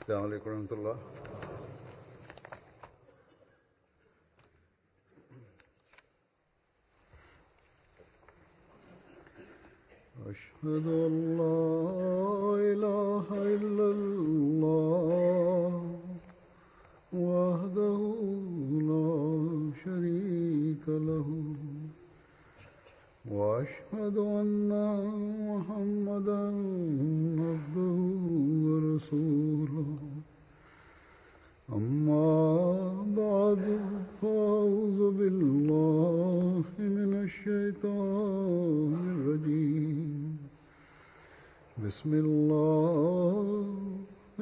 السلام عليكم ورحمة الله. أشهد أن لا إله إلا الله وحده لا شريك له وأشهد أن محمدا عبده ورسوله. أما بعد فأعوذ بالله من الشيطان الرجيم. بسم الله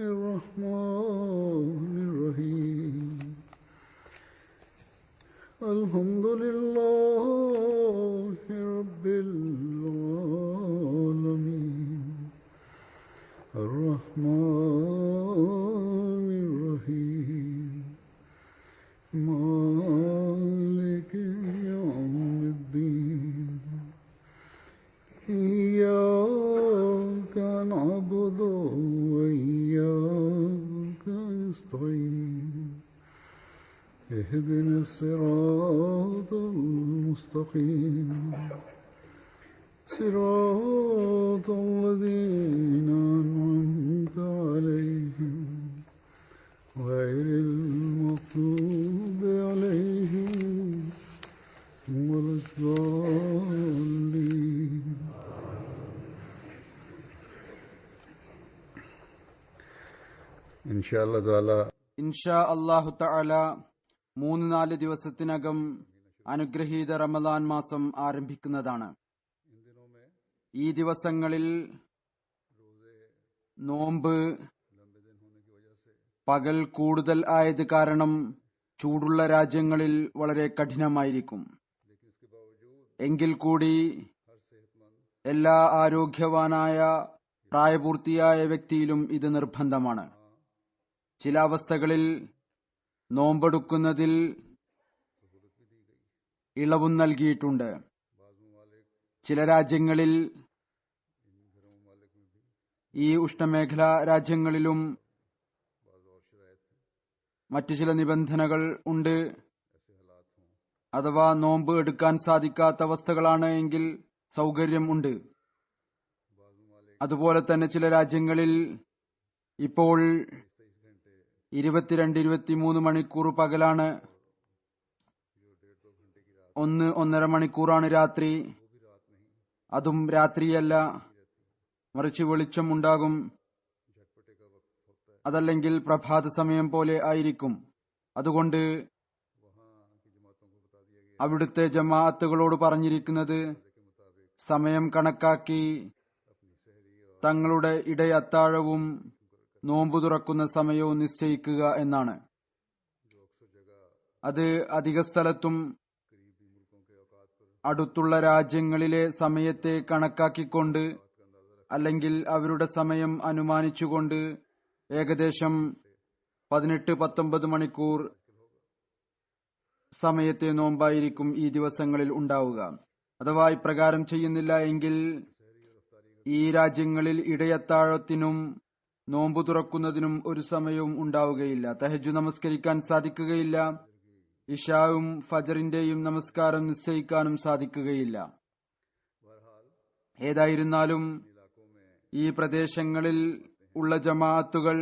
الرحمن الرحيم. الحمد لله رب العالمين الرحمن الرحيم مالك يوم الدين. إياك نعبد وإياك نستعين. اهدنا الصراط المستقيم صراط الذين أنعمت عليهم غير المغضوب عليهم ولا الضالين. ഇൻഷാല്ലാ തആല ഇൻഷാ അല്ലാഹു തആല 3-4 ദിവസത്തിനകം അനുഗ്രഹീത റമദാൻ മാസം ആരംഭിക്കുന്നതാണ്. ഈ ദിവസങ്ങളിൽ നോമ്പ് പകൽ കൂടുതൽ ആയത് കാരണം ചൂടുള്ള രാജ്യങ്ങളിൽ വളരെ കഠിനമായിരിക്കും. എങ്കിൽ കൂടി എല്ലാ ആരോഗ്യവാനായ പ്രായപൂർത്തിയായ വ്യക്തിയിലും ഇത് നിർബന്ധമാണ്. ചില അവസ്ഥകളിൽ നോമ്പെടുക്കുന്നതിൽ ഇളവും നൽകിയിട്ടുണ്ട്. ചില രാജ്യങ്ങളിൽ, ഈ ഉഷ്ണമേഖലാ രാജ്യങ്ങളിലും മറ്റു ചില നിബന്ധനകൾ ഉണ്ട്. അഥവാ നോമ്പ് എടുക്കാൻ സാധിക്കാത്ത അവസ്ഥകളാണ് എങ്കിൽ സൗകര്യം ഉണ്ട്. അതുപോലെ തന്നെ ചില രാജ്യങ്ങളിൽ ഇപ്പോൾ 22-23 മണിക്കൂർ പകലാണ്, 1-1.5 മണിക്കൂറാണ് രാത്രി. അതും രാത്രിയല്ല, മറിച്ച് വെളിച്ചം ഉണ്ടാകും. അതല്ലെങ്കിൽ പ്രഭാത സമയം പോലെ ആയിരിക്കും. അതുകൊണ്ട് അവിടുത്തെ ജമാഅത്തുകളോട് പറഞ്ഞിരിക്കുന്നത് സമയം കണക്കാക്കി തങ്ങളുടെ ഇടയത്താഴവും നോമ്പു തുറക്കുന്ന സമയവും നിശ്ചയിക്കുക എന്നാണ്. അത് അധിക സ്ഥലത്തും അടുത്തുള്ള രാജ്യങ്ങളിലെ സമയത്തെ കണക്കാക്കിക്കൊണ്ട് അല്ലെങ്കിൽ അവരുടെ സമയം അനുമാനിച്ചുകൊണ്ട് ഏകദേശം 18-19 മണിക്കൂർ സമയത്തെ നോമ്പായിരിക്കും ഈ ദിവസങ്ങളിൽ ഉണ്ടാവുക. അഥവാ ഇപ്രകാരം ചെയ്യുന്നില്ല എങ്കിൽ ഈ രാജ്യങ്ങളിൽ ഇടയത്താഴത്തിനും നോമ്പു തുറക്കുന്നതിനും ഒരു സമയവും ഉണ്ടാവുകയില്ല. തഹജ്ജുദ് നമസ്കരിക്കാൻ സാധിക്കുകയില്ല. ഇശാവും ഫജറിന്റെയും നമസ്കാരം നിശ്ചയിക്കാനും സാധിക്കുകയില്ല. ഏതായിരുന്നാലും ഈ പ്രദേശങ്ങളിൽ ഉള്ള ജമാഅത്തുകൾ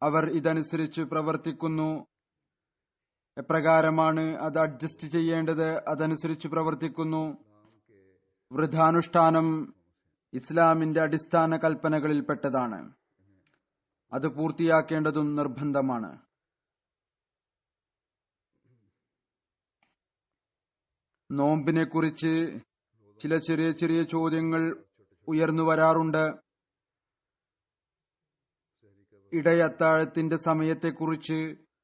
അവർ ഇതനുസരിച്ച് പ്രവർത്തിക്കുന്നു. എപ്രകാരമാണ് അത് അഡ്ജസ്റ്റ് ചെയ്യേണ്ടത് അതനുസരിച്ച് പ്രവർത്തിക്കുന്നു. വൃദ്ധാനുഷ്ഠാനം ഇസ്ലാമിന്റെ അടിസ്ഥാന കൽപ്പനകളിൽപ്പെട്ടതാണ്. അത് പൂർത്തിയാക്കേണ്ടതും നിർബന്ധമാണ്. നോമ്പിനെ കുറിച്ച് ചില ചെറിയ ചെറിയ ചോദ്യങ്ങൾ ഉയർന്നു വരാറുണ്ട്. ഇടയത്താഴത്തിന്റെ സമയത്തെക്കുറിച്ച്,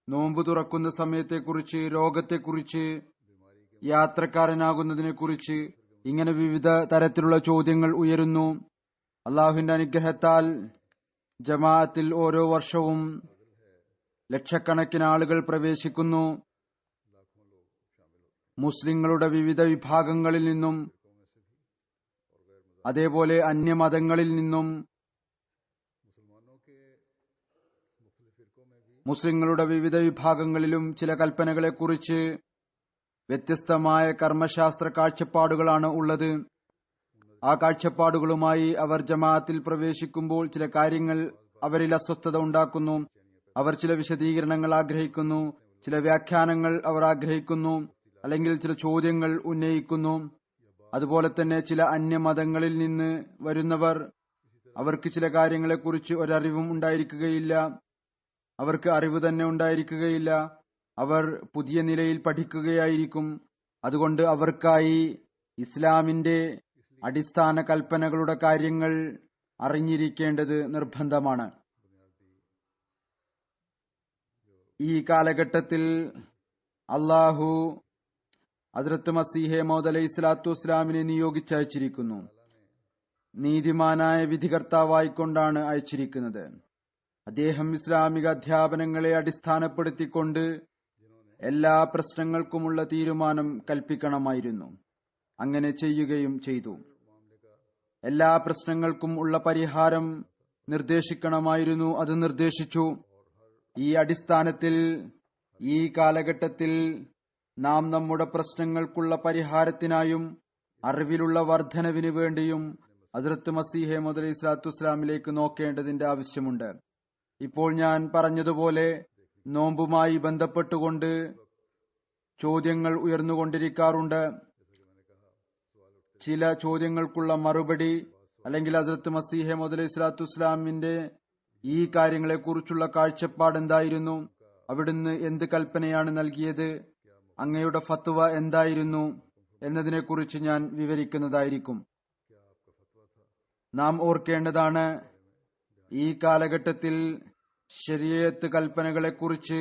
നോമ്പ് തുറക്കുന്ന സമയത്തെക്കുറിച്ച്, രോഗത്തെക്കുറിച്ച്, യാത്രക്കാരനാകുന്നതിനെക്കുറിച്ച്, ഇങ്ങനെ വിവിധ തരത്തിലുള്ള ചോദ്യങ്ങൾ ഉയരുന്നു. അള്ളാഹുവിന്റെ അനുഗ്രഹത്താൽ ജമാഅത്തിൽ ഓരോ വർഷവും ലക്ഷക്കണക്കിന് ആളുകൾ പ്രവേശിക്കുന്നു. മുസ്ലിങ്ങളുടെ വിവിധ വിഭാഗങ്ങളിൽ നിന്നും അതേപോലെ അന്യമതങ്ങളിൽ നിന്നും മുസ്ലിങ്ങളുടെ വിവിധ വിഭാഗങ്ങളിലും ചില കൽപ്പനകളെക്കുറിച്ച് വ്യത്യസ്തമായ കർമ്മശാസ്ത്ര കാഴ്ചപ്പാടുകളാണ് ഉള്ളത്. ആ കാഴ്ചപ്പാടുകളുമായി അവർ ജമാഅത്തിൽ പ്രവേശിക്കുമ്പോൾ ചില കാര്യങ്ങൾ അവരിൽ അസ്വസ്ഥത ഉണ്ടാക്കുന്നു. അവർ ചില വിശദീകരണങ്ങൾ ആഗ്രഹിക്കുന്നു, ചില വ്യാഖ്യാനങ്ങൾ അവർ ആഗ്രഹിക്കുന്നു, അല്ലെങ്കിൽ ചില ചോദ്യങ്ങൾ ഉന്നയിക്കുന്നു. അതുപോലെ തന്നെ ചില അന്യമതങ്ങളിൽ നിന്ന് വരുന്നവർ, അവർക്ക് ചില കാര്യങ്ങളെക്കുറിച്ച് ഒരറിവും ഉണ്ടായിരിക്കുകയില്ല, അവർക്ക് അറിവ് തന്നെ ഉണ്ടായിരിക്കുകയില്ല. അവർ പുതിയ നിലയിൽ പഠിക്കുകയായിരിക്കും. അതുകൊണ്ട് അവർക്കായി ഇസ്ലാമിന്റെ അടിസ്ഥാന കൽപ്പനകളുടെ കാര്യങ്ങൾ അറിഞ്ഞിരിക്കേണ്ടത് നിർബന്ധമാണ്. ഈ കാലഘട്ടത്തിൽ അള്ളാഹു ഹസ്രത്ത് മസീഹെ മൗദ് അലൈഹി സ്വലാത്തു വസ്സലാമിനെ നിയോഗിച്ചയച്ചിരിക്കുന്നു. നീതിമാനായ വിധികർത്താവായിക്കൊണ്ടാണ് അയച്ചിരിക്കുന്നത്. അദ്ദേഹം ഇസ്ലാമിക അധ്യാപനങ്ങളെ അടിസ്ഥാനപ്പെടുത്തിക്കൊണ്ട് എല്ലാ പ്രശ്നങ്ങൾക്കുമുള്ള തീരുമാനം കൽപ്പിക്കണമായിരുന്നു. അങ്ങനെ ചെയ്യുകയും ചെയ്തു. എല്ലാ പ്രശ്നങ്ങൾക്കും ഉള്ള പരിഹാരം നിർദ്ദേശിക്കണമായിരുന്നു. അത് നിർദ്ദേശിച്ചു. ഈ അടിസ്ഥാനത്തിൽ ഈ കാലഘട്ടത്തിൽ നാം നമ്മുടെ പ്രശ്നങ്ങൾക്കുള്ള പരിഹാരത്തിനായും അറിവിലുള്ള വർധനവിന് വേണ്ടിയും ഹസ്രത്ത് മസീഹെ മൗദ് അലൈഹി സ്വലാത്തു വസ്സലാമിലേക്ക് നോക്കേണ്ടതിന്റെ ആവശ്യമുണ്ട്. ഇപ്പോൾ ഞാൻ പറഞ്ഞതുപോലെ നോമ്പുമായി ബന്ധപ്പെട്ടുകൊണ്ട് ചോദ്യങ്ങൾ ഉയർന്നുകൊണ്ടിരിക്കാറുണ്ട്. ചില ചോദ്യങ്ങൾക്കുള്ള മറുപടി അല്ലെങ്കിൽ ഹസ്രത്ത് മസീഹെ മൗദ് അലൈഹി സ്വലാത്തു വസ്സലാമിന്റെ ഈ കാര്യങ്ങളെക്കുറിച്ചുള്ള കാഴ്ചപ്പാട് എന്തായിരുന്നു, അവിടുന്ന് എന്ത് കൽപ്പനയാണ് നൽകിയത്, അങ്ങയുടെ ഫത്വ എന്തായിരുന്നു എന്നതിനെക്കുറിച്ച് ഞാൻ വിവരിക്കുന്നതായിരിക്കും. നാം ഓർക്കേണ്ടതാണ്, ഈ കാലഘട്ടത്തിൽ ശരീഅത്ത് കൽപ്പനകളെക്കുറിച്ച്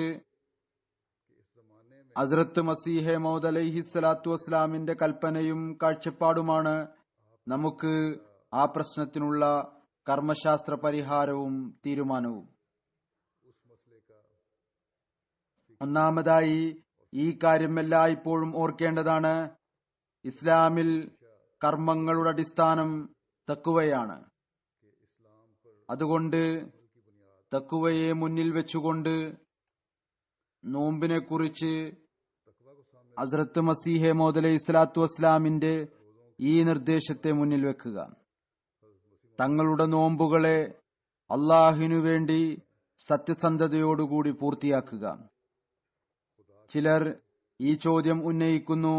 ഹസ്രത്ത് മസീഹെ മൗദ് അലൈഹി സ്വലാത്തു വസ്സലാമിന്റെ കൽപ്പനയും കാഴ്ചപ്പാടുമാണ് നമുക്ക് ആ പ്രശ്നത്തിനുള്ള കർമ്മശാസ്ത്ര പരിഹാരവും തീരുമാനവും. ഒന്നാമതായി ഈ കാര്യം എല്ലായ്പ്പോഴും ഓർക്കേണ്ടതാണ്, ഇസ്ലാമിൽ കർമ്മങ്ങളുടെ അടിസ്ഥാനം തഖ്വയാണ്. അതുകൊണ്ട് തഖ്വയെ മുന്നിൽ വെച്ചുകൊണ്ട് നോമ്പിനെ കുറിച്ച് ഹസ്രത്ത് മസീഹെ മൗദ് അലൈഹി സ്വലാത്തു വസ്സലാമിന്റെ ഈ നിർദ്ദേശത്തെ മുന്നിൽ വെക്കുക. തങ്ങളുടെ നോമ്പുകളെ അള്ളാഹുവിനു വേണ്ടി സത്യസന്ധതയോടുകൂടി പൂർത്തിയാക്കുക. ചിലർ ഈ ചോദ്യം ഉന്നയിക്കുന്നു,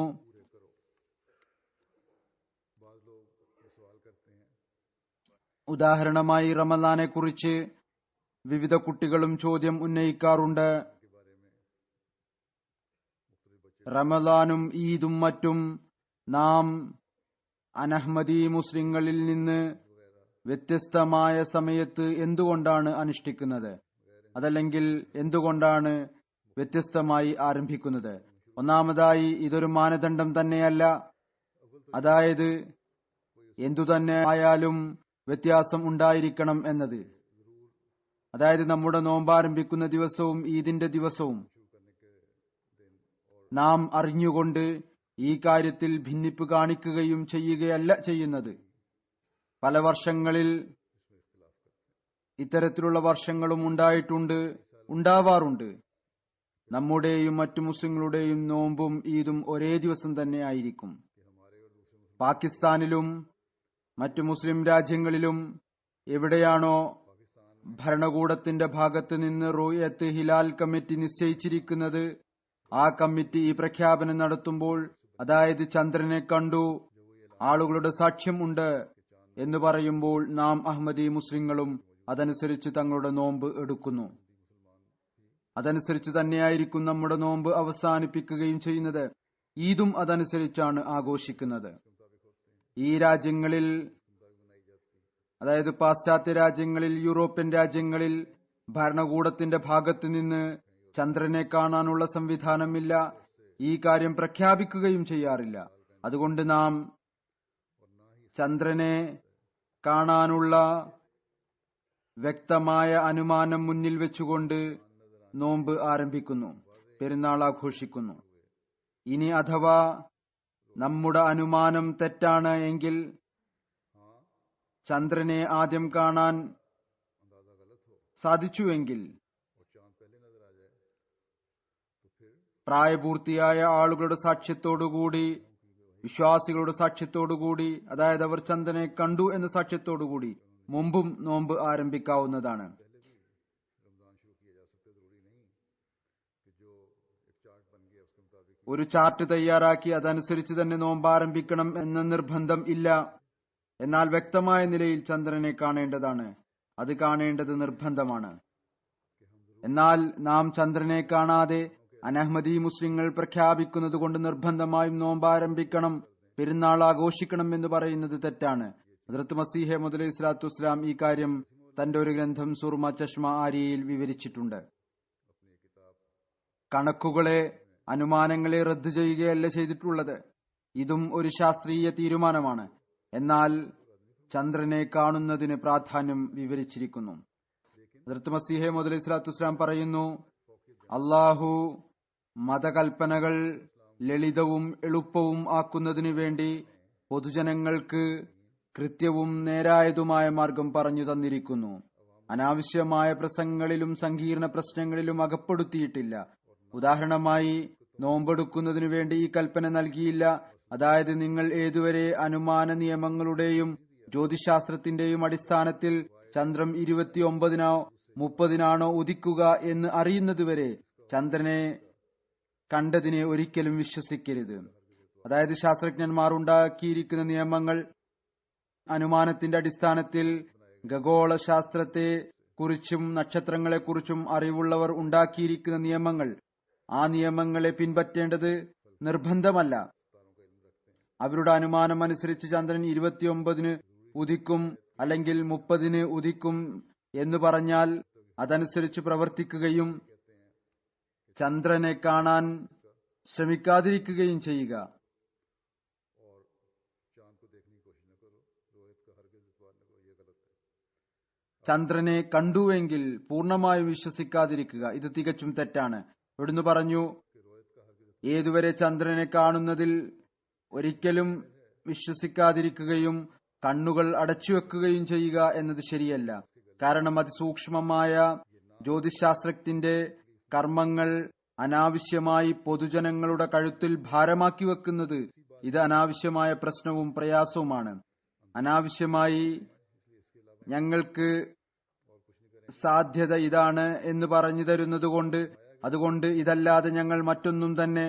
ഉദാഹരണമായി റമദാനെ കുറിച്ച് വിവിധ കുട്ടികളും ചോദ്യം ഉന്നയിക്കാറുണ്ട്. റമദാനും ഈദും മറ്റും നാം അനഹ്മദി മുസ്ലിങ്ങളിൽ നിന്ന് വ്യത്യസ്തമായ സമയത്ത് എന്തുകൊണ്ടാണ് അനുഷ്ഠിക്കുന്നത്, അതല്ലെങ്കിൽ എന്തുകൊണ്ടാണ് വ്യത്യസ്തമായി ആരംഭിക്കുന്നത്? ഒന്നാമതായി ഇതൊരു മാനദണ്ഡം തന്നെയല്ല. അതായത് എന്തുതന്നെ ആയാലും വ്യത്യാസം ഉണ്ടായിരിക്കണം എന്നത്. അതായത് നമ്മുടെ നോമ്പാരംഭിക്കുന്ന ദിവസവും ഈദിന്റെ ദിവസവും നാം അറിഞ്ഞുകൊണ്ട് ഈ കാര്യത്തിൽ ഭിന്നിപ്പ് കാണിക്കുകയും ചെയ്യുകയല്ല ചെയ്യുന്നത്. പല വർഷങ്ങളിൽ ഇത്തരത്തിലുള്ള വർഷങ്ങളും ഉണ്ടായിട്ടുണ്ട്, ഉണ്ടാവാറുണ്ട്. നമ്മുടെയും മറ്റു മുസ്ലിങ്ങളുടെയും നോമ്പും ഈദും ഒരേ ദിവസം തന്നെ ആയിരിക്കും. പാകിസ്ഥാനിലും മറ്റു മുസ്ലിം രാജ്യങ്ങളിലും എവിടെയാണോ ഭരണകൂടത്തിന്റെ ഭാഗത്ത് നിന്ന് റുയത്ത് ഹിലാൽ കമ്മിറ്റി നിശ്ചയിച്ചിരിക്കുന്നത്, ആ കമ്മിറ്റി ഈ പ്രഖ്യാപനം നടത്തുമ്പോൾ, അതായത് ചന്ദ്രനെ കണ്ടു, ആളുകളുടെ സാക്ഷ്യം ഉണ്ട് എന്ന് പറയുമ്പോൾ, നാം അഹമ്മദി മുസ്ലിങ്ങളും അതനുസരിച്ച് തങ്ങളുടെ നോമ്പ് എടുക്കുന്നു. അതനുസരിച്ച് തന്നെയായിരിക്കും നമ്മുടെ നോമ്പ് അവസാനിപ്പിക്കുകയും ചെയ്യുന്നത്. ഈദും അതനുസരിച്ചാണ് ആഘോഷിക്കുന്നത്. ഈ രാജ്യങ്ങളിൽ, അതായത് പാശ്ചാത്യ രാജ്യങ്ങളിൽ, യൂറോപ്യൻ രാജ്യങ്ങളിൽ ഭരണകൂടത്തിന്റെ ഭാഗത്ത് നിന്ന് ചന്ദ്രനെ കാണാനുള്ള സംവിധാനമില്ല. ഈ കാര്യം പ്രഖ്യാപിക്കുകയും ചെയ്യാറില്ല. അതുകൊണ്ട് നാം ചന്ദ്രനെ കാണാനുള്ള വ്യക്തമായ അനുമാനം മുന്നിൽ വെച്ചുകൊണ്ട് നോമ്പ് ആരംഭിക്കുന്നു, പെരുന്നാൾ ആഘോഷിക്കുന്നു. ഇനി അഥവാ നമ്മുടെ അനുമാനം തെറ്റാണ് എങ്കിൽ, ചന്ദ്രനെ ആദ്യം കാണാൻ സാധിച്ചുവെങ്കിൽ പ്രായപൂർത്തിയായ ആളുകളുടെ സാക്ഷ്യത്തോടുകൂടി, വിശ്വാസികളുടെ സാക്ഷ്യത്തോടുകൂടി, അതായത് അവർ ചന്ദ്രനെ കണ്ടു എന്ന സാക്ഷ്യത്തോടുകൂടി മുമ്പും നോമ്പ് ആരംഭിക്കാവുന്നതാണ്. ഒരു ചാർട്ട് തയ്യാറാക്കി അതനുസരിച്ച് തന്നെ നോമ്പ് ആരംഭിക്കണം എന്ന നിർബന്ധം ഇല്ല. എന്നാൽ വ്യക്തമായ നിലയിൽ ചന്ദ്രനെ കാണേണ്ടതാണ്. അത് കാണേണ്ടത് നിർബന്ധമാണ്. എന്നാൽ നാം ചന്ദ്രനെ കാണാതെ അനഹ്മദി മുസ്ലിങ്ങൾ പ്രഖ്യാപിക്കുന്നത് കൊണ്ട് നിർബന്ധമായും നോമ്പ് ആരംഭിക്കണം, പെരുന്നാൾ ആഘോഷിക്കണം എന്ന് പറയുന്നത് തെറ്റാണ്. ഹദ്റത്ത് മസീഹ് മൗഊദ് അലൈഹി സ്വലാത്തു വസ്സലാം ഈ കാര്യം തന്റെ ഒരു ഗ്രന്ഥം സൂർമ ചഷ്മ ആരിയയിൽ വിവരിച്ചിട്ടുണ്ട്. കണക്കുകളെ, അനുമാനങ്ങളെ റദ്ദ് ചെയ്യുകയല്ല ചെയ്തിട്ടുള്ളത്. ഇതും ഒരു ശാസ്ത്രീയ തീരുമാനമാണ്. എന്നാൽ ചന്ദ്രനെ കാണുന്നതിന് പ്രാധാന്യം വിവരിച്ചിരിക്കുന്നു. ഹദ്റത്ത് മസീഹ് മൗഊദ് അലൈഹി സ്വലാത്തു വസ്സലാം പറയുന്നു, അള്ളാഹു മതകൽപ്പനകൾ ലളിതവും എളുപ്പവും ആക്കുന്നതിനു വേണ്ടി പൊതുജനങ്ങൾക്ക് കൃത്യവും നേരായതുമായ മാർഗം പറഞ്ഞു തന്നിരിക്കുന്നു. അനാവശ്യമായ പ്രസംഗങ്ങളിലും സങ്കീർണ പ്രശ്നങ്ങളിലും അകപ്പെടുത്തിയിട്ടില്ല. ഉദാഹരണമായി, നോമ്പെടുക്കുന്നതിനു വേണ്ടി ഈ കൽപ്പന നൽകിയില്ല. അതായത്, നിങ്ങൾ ഏതുവരെ അനുമാന നിയമങ്ങളുടെയും ജ്യോതിശാസ്ത്രത്തിന്റെയും അടിസ്ഥാനത്തിൽ ചന്ദ്രൻ 29-നോ 30-നാണോ ഉദിക്കുക എന്ന് അറിയുന്നതുവരെ ചന്ദ്രനെ കണ്ടതിനെ ഒരിക്കലും വിശ്വസിക്കരുത്. അതായത്, ശാസ്ത്രജ്ഞന്മാർ ഉണ്ടാക്കിയിരിക്കുന്ന നിയമങ്ങൾ, അനുമാനത്തിന്റെ അടിസ്ഥാനത്തിൽ ഖഗോള ശാസ്ത്രത്തെ കുറിച്ചും നക്ഷത്രങ്ങളെക്കുറിച്ചും അറിവുള്ളവർ ഉണ്ടാക്കിയിരിക്കുന്ന നിയമങ്ങൾ, ആ നിയമങ്ങളെ പിൻപറ്റേണ്ടത് നിർബന്ധമല്ല. അവരുടെ അനുമാനം അനുസരിച്ച് ചന്ദ്രൻ 29-ന് ഉദിക്കും അല്ലെങ്കിൽ 30-ന് ഉദിക്കും എന്ന് പറഞ്ഞാൽ അതനുസരിച്ച് പ്രവർത്തിക്കുകയും ചന്ദ്രനെ കാണാൻ ശ്രമിക്കാതിരിക്കുകയും ചെയ്യുക. ചന്ദ്രനെ കണ്ടുവെങ്കിൽ പൂർണ്ണമായും വിശ്വസിക്കാതിരിക്കുക. ഇത് തികച്ചും തെറ്റാണ്. ഇവിടുന്ന് പറഞ്ഞു, ഏതുവരെ ചന്ദ്രനെ കാണുന്നതിൽ ഒരിക്കലും വിശ്വസിക്കാതിരിക്കുകയും കണ്ണുകൾ അടച്ചുവെക്കുകയും ചെയ്യുക എന്നത് ശരിയല്ല. കാരണം അതിസൂക്ഷ്മമായ ജ്യോതിശാസ്ത്രത്തിന്റെ കർമ്മങ്ങൾ അനാവശ്യമായി പൊതുജനങ്ങളുടെ കഴുത്തിൽ ഭാരമാക്കി വെക്കുന്നത് ഇത് അനാവശ്യമായ പ്രശ്നവും പ്രയാസവുമാണ്. അനാവശ്യമായി ഞങ്ങൾക്ക് സാധ്യത ഇതാണ് എന്ന് പറഞ്ഞു തരുന്നതുകൊണ്ട്, അതുകൊണ്ട് ഇതല്ലാതെ ഞങ്ങൾ മറ്റൊന്നും തന്നെ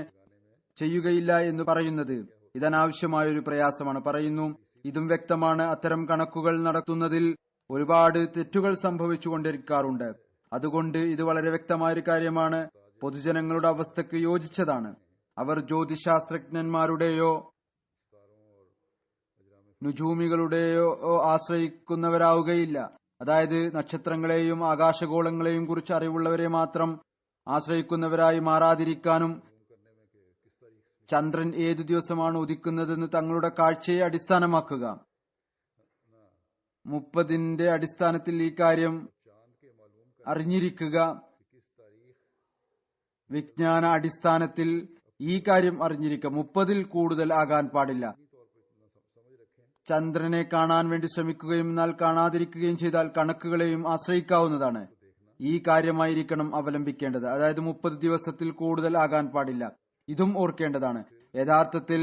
ചെയ്യുകയില്ല എന്ന് പറയുന്നത് ഇത് അനാവശ്യമായ ഒരു പ്രയാസമാണ്. പറയുന്നു, ഇതും വ്യക്തമാണ്. അത്തരം കണക്കുകൾ നടത്തുന്നതിൽ ഒരുപാട് തെറ്റുകൾ സംഭവിച്ചുകൊണ്ടിരിക്കാറുണ്ട്. അതുകൊണ്ട് ഇത് വളരെ വ്യക്തമായൊരു കാര്യമാണ്. പൊതുജനങ്ങളുടെ അവസ്ഥയ്ക്ക് യോജിച്ചതാണ്. അവർ ജ്യോതിശാസ്ത്രജ്ഞന്മാരുടെയോ നുജൂമികളുടെയോ ആശ്രയിക്കുന്നവരാവുകയില്ല. അതായത്, നക്ഷത്രങ്ങളെയും ആകാശഗോളങ്ങളെയും കുറിച്ച് അറിവുള്ളവരെ മാത്രം ആശ്രയിക്കുന്നവരായി മാറാതിരിക്കാനും ചന്ദ്രൻ ഏതു ദിവസമാണ് ഉദിക്കുന്നതെന്ന് തങ്ങളുടെ കാഴ്ചയെ അടിസ്ഥാനമാക്കുക. 30-ന്റെ അടിസ്ഥാനത്തിൽ ഈ കാര്യം അറിഞ്ഞിരിക്കുക. വിജ്ഞാന അടിസ്ഥാനത്തിൽ ഈ കാര്യം അറിഞ്ഞിരിക്കുക. 30-ൽ കൂടുതൽ ആകാൻ പാടില്ല. ചന്ദ്രനെ കാണാൻ വേണ്ടി ശ്രമിക്കുകയും എന്നാൽ കാണാതിരിക്കുകയും ചെയ്താൽ കണക്കുകളെയും ആശ്രയിക്കാവുന്നതാണ്. ഈ കാര്യമായിരിക്കണം അവലംബിക്കേണ്ടത്. അതായത് 30 ദിവസത്തിൽ കൂടുതൽ ആകാൻ പാടില്ല. ഇതും ഓർക്കേണ്ടതാണ്. യഥാർത്ഥത്തിൽ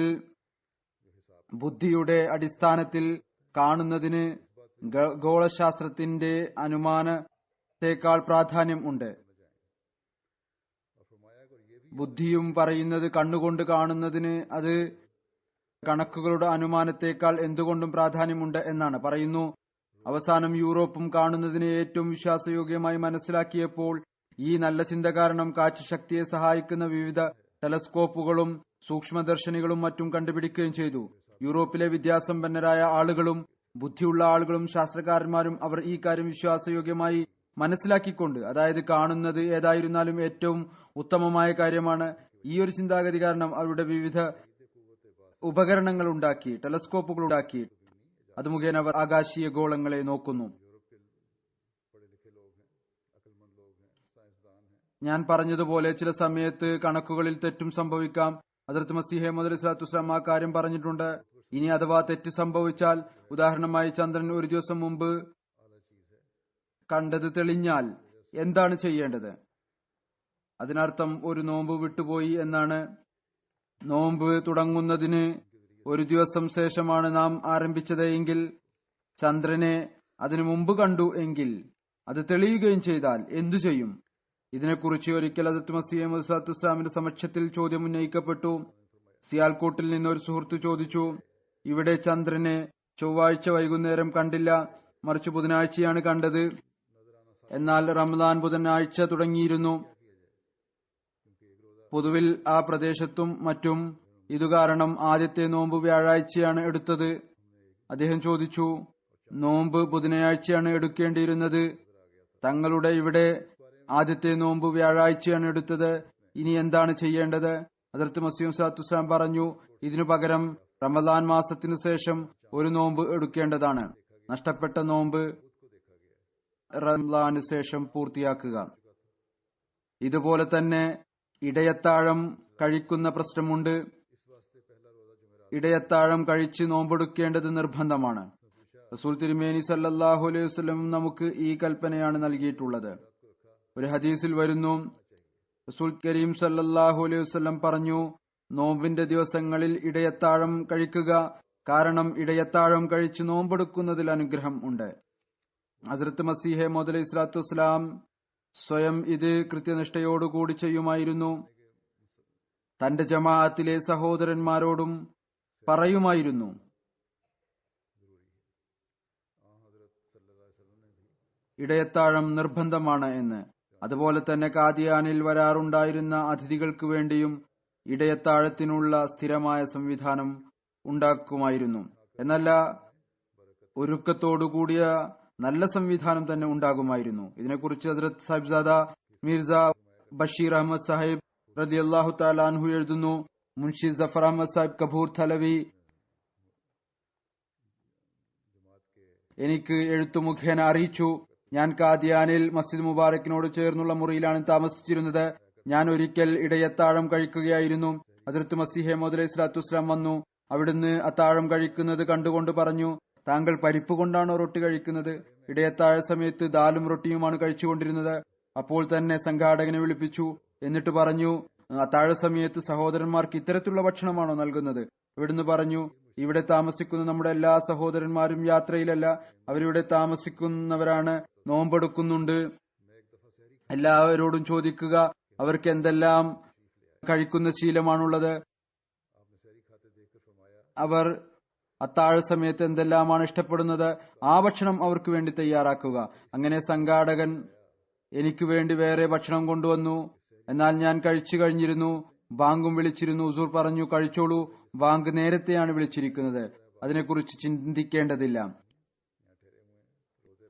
ബുദ്ധിയുടെ അടിസ്ഥാനത്തിൽ കാണുന്നതിന് ഖഗോളശാസ്ത്രത്തിന്റെ അനുമാനത്തെക്കാൾ പ്രാധാന്യം ഉണ്ട്. ബുദ്ധിയും പറയുന്നത് കണ്ണുകൊണ്ട് കാണുന്നതിന് അത് കണക്കുകളുടെ അനുമാനത്തെക്കാൾ എന്തുകൊണ്ടും പ്രാധാന്യമുണ്ട് എന്നാണ് പറയുന്നു. അവസാനം യൂറോപ്പും കാണുന്നതിന് ഏറ്റവും വിശ്വാസയോഗ്യമായി മനസ്സിലാക്കിയപ്പോൾ ഈ നല്ല ചിന്ത കാരണം കാഴ്ചശക്തിയെ സഹായിക്കുന്ന വിവിധ ടെലസ്കോപ്പുകളും സൂക്ഷ്മദർശിനികളും മറ്റും കണ്ടുപിടിക്കുകയും ചെയ്തു. യൂറോപ്പിലെ വിദ്യാസമ്പന്നരായ ആളുകളും ബുദ്ധിയുള്ള ആളുകളും ശാസ്ത്രകാരന്മാരും അവർ ഈ കാര്യം വിശ്വാസയോഗ്യമായി മനസ്സിലാക്കിക്കൊണ്ട്, അതായത് കാണുന്നത് ഏതായിരുന്നാലും ഏറ്റവും ഉത്തമമായ കാര്യമാണ്, ഈ ഒരു ചിന്താഗതി കാരണം അവരുടെ വിവിധ ഉപകരണങ്ങൾ ഉണ്ടാക്കി, ടെലസ്കോപ്പുകൾ ഉണ്ടാക്കി. അത് മുഖേന അവർ ആകാശീയ ഗോളങ്ങളെ നോക്കുന്നു. ഞാൻ പറഞ്ഞതുപോലെ ചില സമയത്ത് കണക്കുകളിൽ തെറ്റും സംഭവിക്കാം. ഹദ്റത്ത് മസീഹ് മൗഊദ് അലൈഹി സ്വലാത്തു വസ്സലാം ആ കാര്യം പറഞ്ഞിട്ടുണ്ട്. ഇനി അഥവാ തെറ്റ് സംഭവിച്ചാൽ, ഉദാഹരണമായി ചന്ദ്രൻ ഒരു ദിവസം മുമ്പ് കണ്ടത് തെളിഞ്ഞാൽ എന്താണ് ചെയ്യേണ്ടത്? അതിനർത്ഥം ഒരു നോമ്പ് വിട്ടുപോയി എന്നാണ്. നോമ്പ് തുടങ്ങുന്നതിന് ഒരു ദിവസം ശേഷമാണ് നാം ആരംഭിച്ചത് എങ്കിൽ, ചന്ദ്രനെ അതിനു മുമ്പ് കണ്ടു എങ്കിൽ, അത് തെളിയുകയും ചെയ്താൽ എന്തു ചെയ്യും? ഇതിനെക്കുറിച്ച് ഒരിക്കൽ ഹദ്റത്ത് മസീഹ് മൗഊദ് സ്വല്ലല്ലാഹു അലൈഹി വസല്ലമയുടെ സമക്ഷത്തിൽ ചോദ്യം ഉന്നയിക്കപ്പെട്ടു. സിയാൽകോട്ടിൽ നിന്ന് ഒരു സുഹൃത്ത് ചോദിച്ചു, ഇവിടെ ചന്ദ്രനെ ചൊവ്വാഴ്ച വൈകുന്നേരം കണ്ടില്ല, മറിച്ച് ബുധനാഴ്ചയാണ് കണ്ടത്. എന്നാൽ റമദാൻ ബുധനാഴ്ച തുടങ്ങിയിരുന്നു. പൊതുവിൽ ആ പ്രദേശത്തും മറ്റും ഇതുകാരണം ആദ്യത്തെ നോമ്പ് വ്യാഴാഴ്ചയാണ് എടുത്തത്. അദ്ദേഹം ചോദിച്ചു, നോമ്പ് ബുധനാഴ്ചയാണ് എടുക്കേണ്ടിയിരുന്നത്. തങ്ങളുടെ ഇവിടെ ആദ്യത്തെ നോമ്പ് വ്യാഴാഴ്ചയാണ് എടുത്തത്. ഇനി എന്താണ് ചെയ്യേണ്ടത്? ഹദ്റത്ത് മസീഹ് മൗഊദ് സ്വല്ലല്ലാഹു അലൈഹി വസല്ലം പറഞ്ഞു, ഇതിനു പകരം റമദാൻ മാസത്തിനു ശേഷം ഒരു നോമ്പ് എടുക്കേണ്ടതാണ്. നഷ്ടപ്പെട്ട നോമ്പ് റമദാനു ശേഷം പൂർത്തിയാക്കുക. ഇതുപോലെ തന്നെ ഇടയത്താഴം കഴിക്കുന്ന പ്രശ്നമുണ്ട്. ഇടയത്താഴം കഴിച്ച് നോമ്പെടുക്കേണ്ടത് നിർബന്ധമാണ്. റസൂൽ തിരുമേനി സല്ലല്ലാഹു അലൈഹി വസല്ലം നമുക്ക് ഈ കൽപ്പനയാണ് നൽകിയിട്ടുള്ളത്. ഒരു ഹദീസിൽ വരുന്നു, റസൂൽ കരീം സല്ലല്ലാഹു അലൈഹി വസല്ലം പറഞ്ഞു, നോമ്പിന്റെ ദിവസങ്ങളിൽ ഇടയത്താഴം കഴിക്കുക, കാരണം ഇടയത്താഴം കഴിച്ച് നോമ്പെടുക്കുന്നതിൽ അനുഗ്രഹം ഉണ്ട്. ഹസ്രത്ത് മസീഹ് മൗഊദ് അലൈഹി സ്വലാത്തു വസ്സലാം സ്വയം ഇത് കൃത്യനിഷ്ഠയോടുകൂടി ചെയ്യുമായിരുന്നു. തന്റെ ജമാഅത്തിലെ സഹോദരന്മാരോടും പറയുമായിരുന്നു. ഇടയത്താഴം നിർബന്ധമാണ് എന്ന്. അതുപോലെ തന്നെ കാദിയാനിൽ വരാറുണ്ടായിരുന്ന അതിഥികൾക്ക് വേണ്ടിയും ഇടയത്താഴത്തിനുള്ള സ്ഥിരമായ സംവിധാനം ഉണ്ടാക്കുമായിരുന്നു. എന്നല്ല, ഒരുക്കത്തോടുകൂടിയ നല്ല സംവിധാനം തന്നെ ഉണ്ടാകുമായിരുന്നു. ഇതിനെക്കുറിച്ച് ഹദ്റത്ത് സാഹിബ്സാദ മിർസ ബഷീർ അഹമ്മദ് സാഹിബ് റളിയല്ലാഹു തആല അൻഹു എഴുതുന്നു, മുൻഷി ജഫർ അഹമ്മദ് സാഹിബ് കപൂർ തലവി എനിക്ക് എഴുത്തു മുഖേന അറിയിച്ചു, ഞാൻ കാദിയാനിൽ മസ്ജിദ് മുബാറക്കിനോട് ചേർന്നുള്ള മുറിയിലാണ് താമസിച്ചിരുന്നത്. ഞാൻ ഒരിക്കൽ ഇടയത്താഴം കഴിക്കുകയായിരുന്നു. ഹദ്റത്ത് മസീഹ് മൗഊദ് അലൈഹി സ്വലാത്തു വസ്സലാം വന്നു. അവിടുന്ന് അത്താഴം കഴിക്കുന്നത് കണ്ടുകൊണ്ട് പറഞ്ഞു, താങ്കൾ പരിപ്പ് കൊണ്ടാണോ റൊട്ടി കഴിക്കുന്നത്? ഇടയത്താഴ സമയത്ത് ദാലും റൊട്ടിയുമാണ് കഴിച്ചുകൊണ്ടിരുന്നത്. അപ്പോൾ തന്നെ സംഘാടകനെ വിളിപ്പിച്ചു. എന്നിട്ട് പറഞ്ഞു, അത്താഴ സമയത്ത് സഹോദരന്മാർക്ക് ഇത്തരത്തിലുള്ള ഭക്ഷണമാണോ നൽകുന്നത്? ഇവിടുന്ന് പറഞ്ഞു, ഇവിടെ താമസിക്കുന്ന നമ്മുടെ എല്ലാ സഹോദരന്മാരും യാത്രയിലല്ല, അവരിവിടെ താമസിക്കുന്നവരാണ്, നോമ്പെടുക്കുന്നുണ്ട്. എല്ലാവരോടും ചോദിക്കുക, അവർക്ക് എന്തെല്ലാം കഴിക്കുന്ന ശീലമാണുള്ളത്, അവർ അത്താഴ സമയത്ത് എന്തെല്ലാമാണ് ഇഷ്ടപ്പെടുന്നത്, ആ ഭക്ഷണം അവർക്ക് വേണ്ടി തയ്യാറാക്കുക. അങ്ങനെ സംഘാടകൻ എനിക്ക് വേണ്ടി വേറെ ഭക്ഷണം കൊണ്ടുവന്നു. എന്നാൽ ഞാൻ കഴിച്ചു കഴിഞ്ഞിരുന്നു. ബാങ്കും വിളിച്ചിരുന്നു. ഹുസൂർ പറഞ്ഞു, കഴിച്ചോളൂ, ബാങ്ക് നേരത്തെയാണ് വിളിച്ചിരിക്കുന്നത്, അതിനെക്കുറിച്ച് ചിന്തിക്കേണ്ടതില്ല.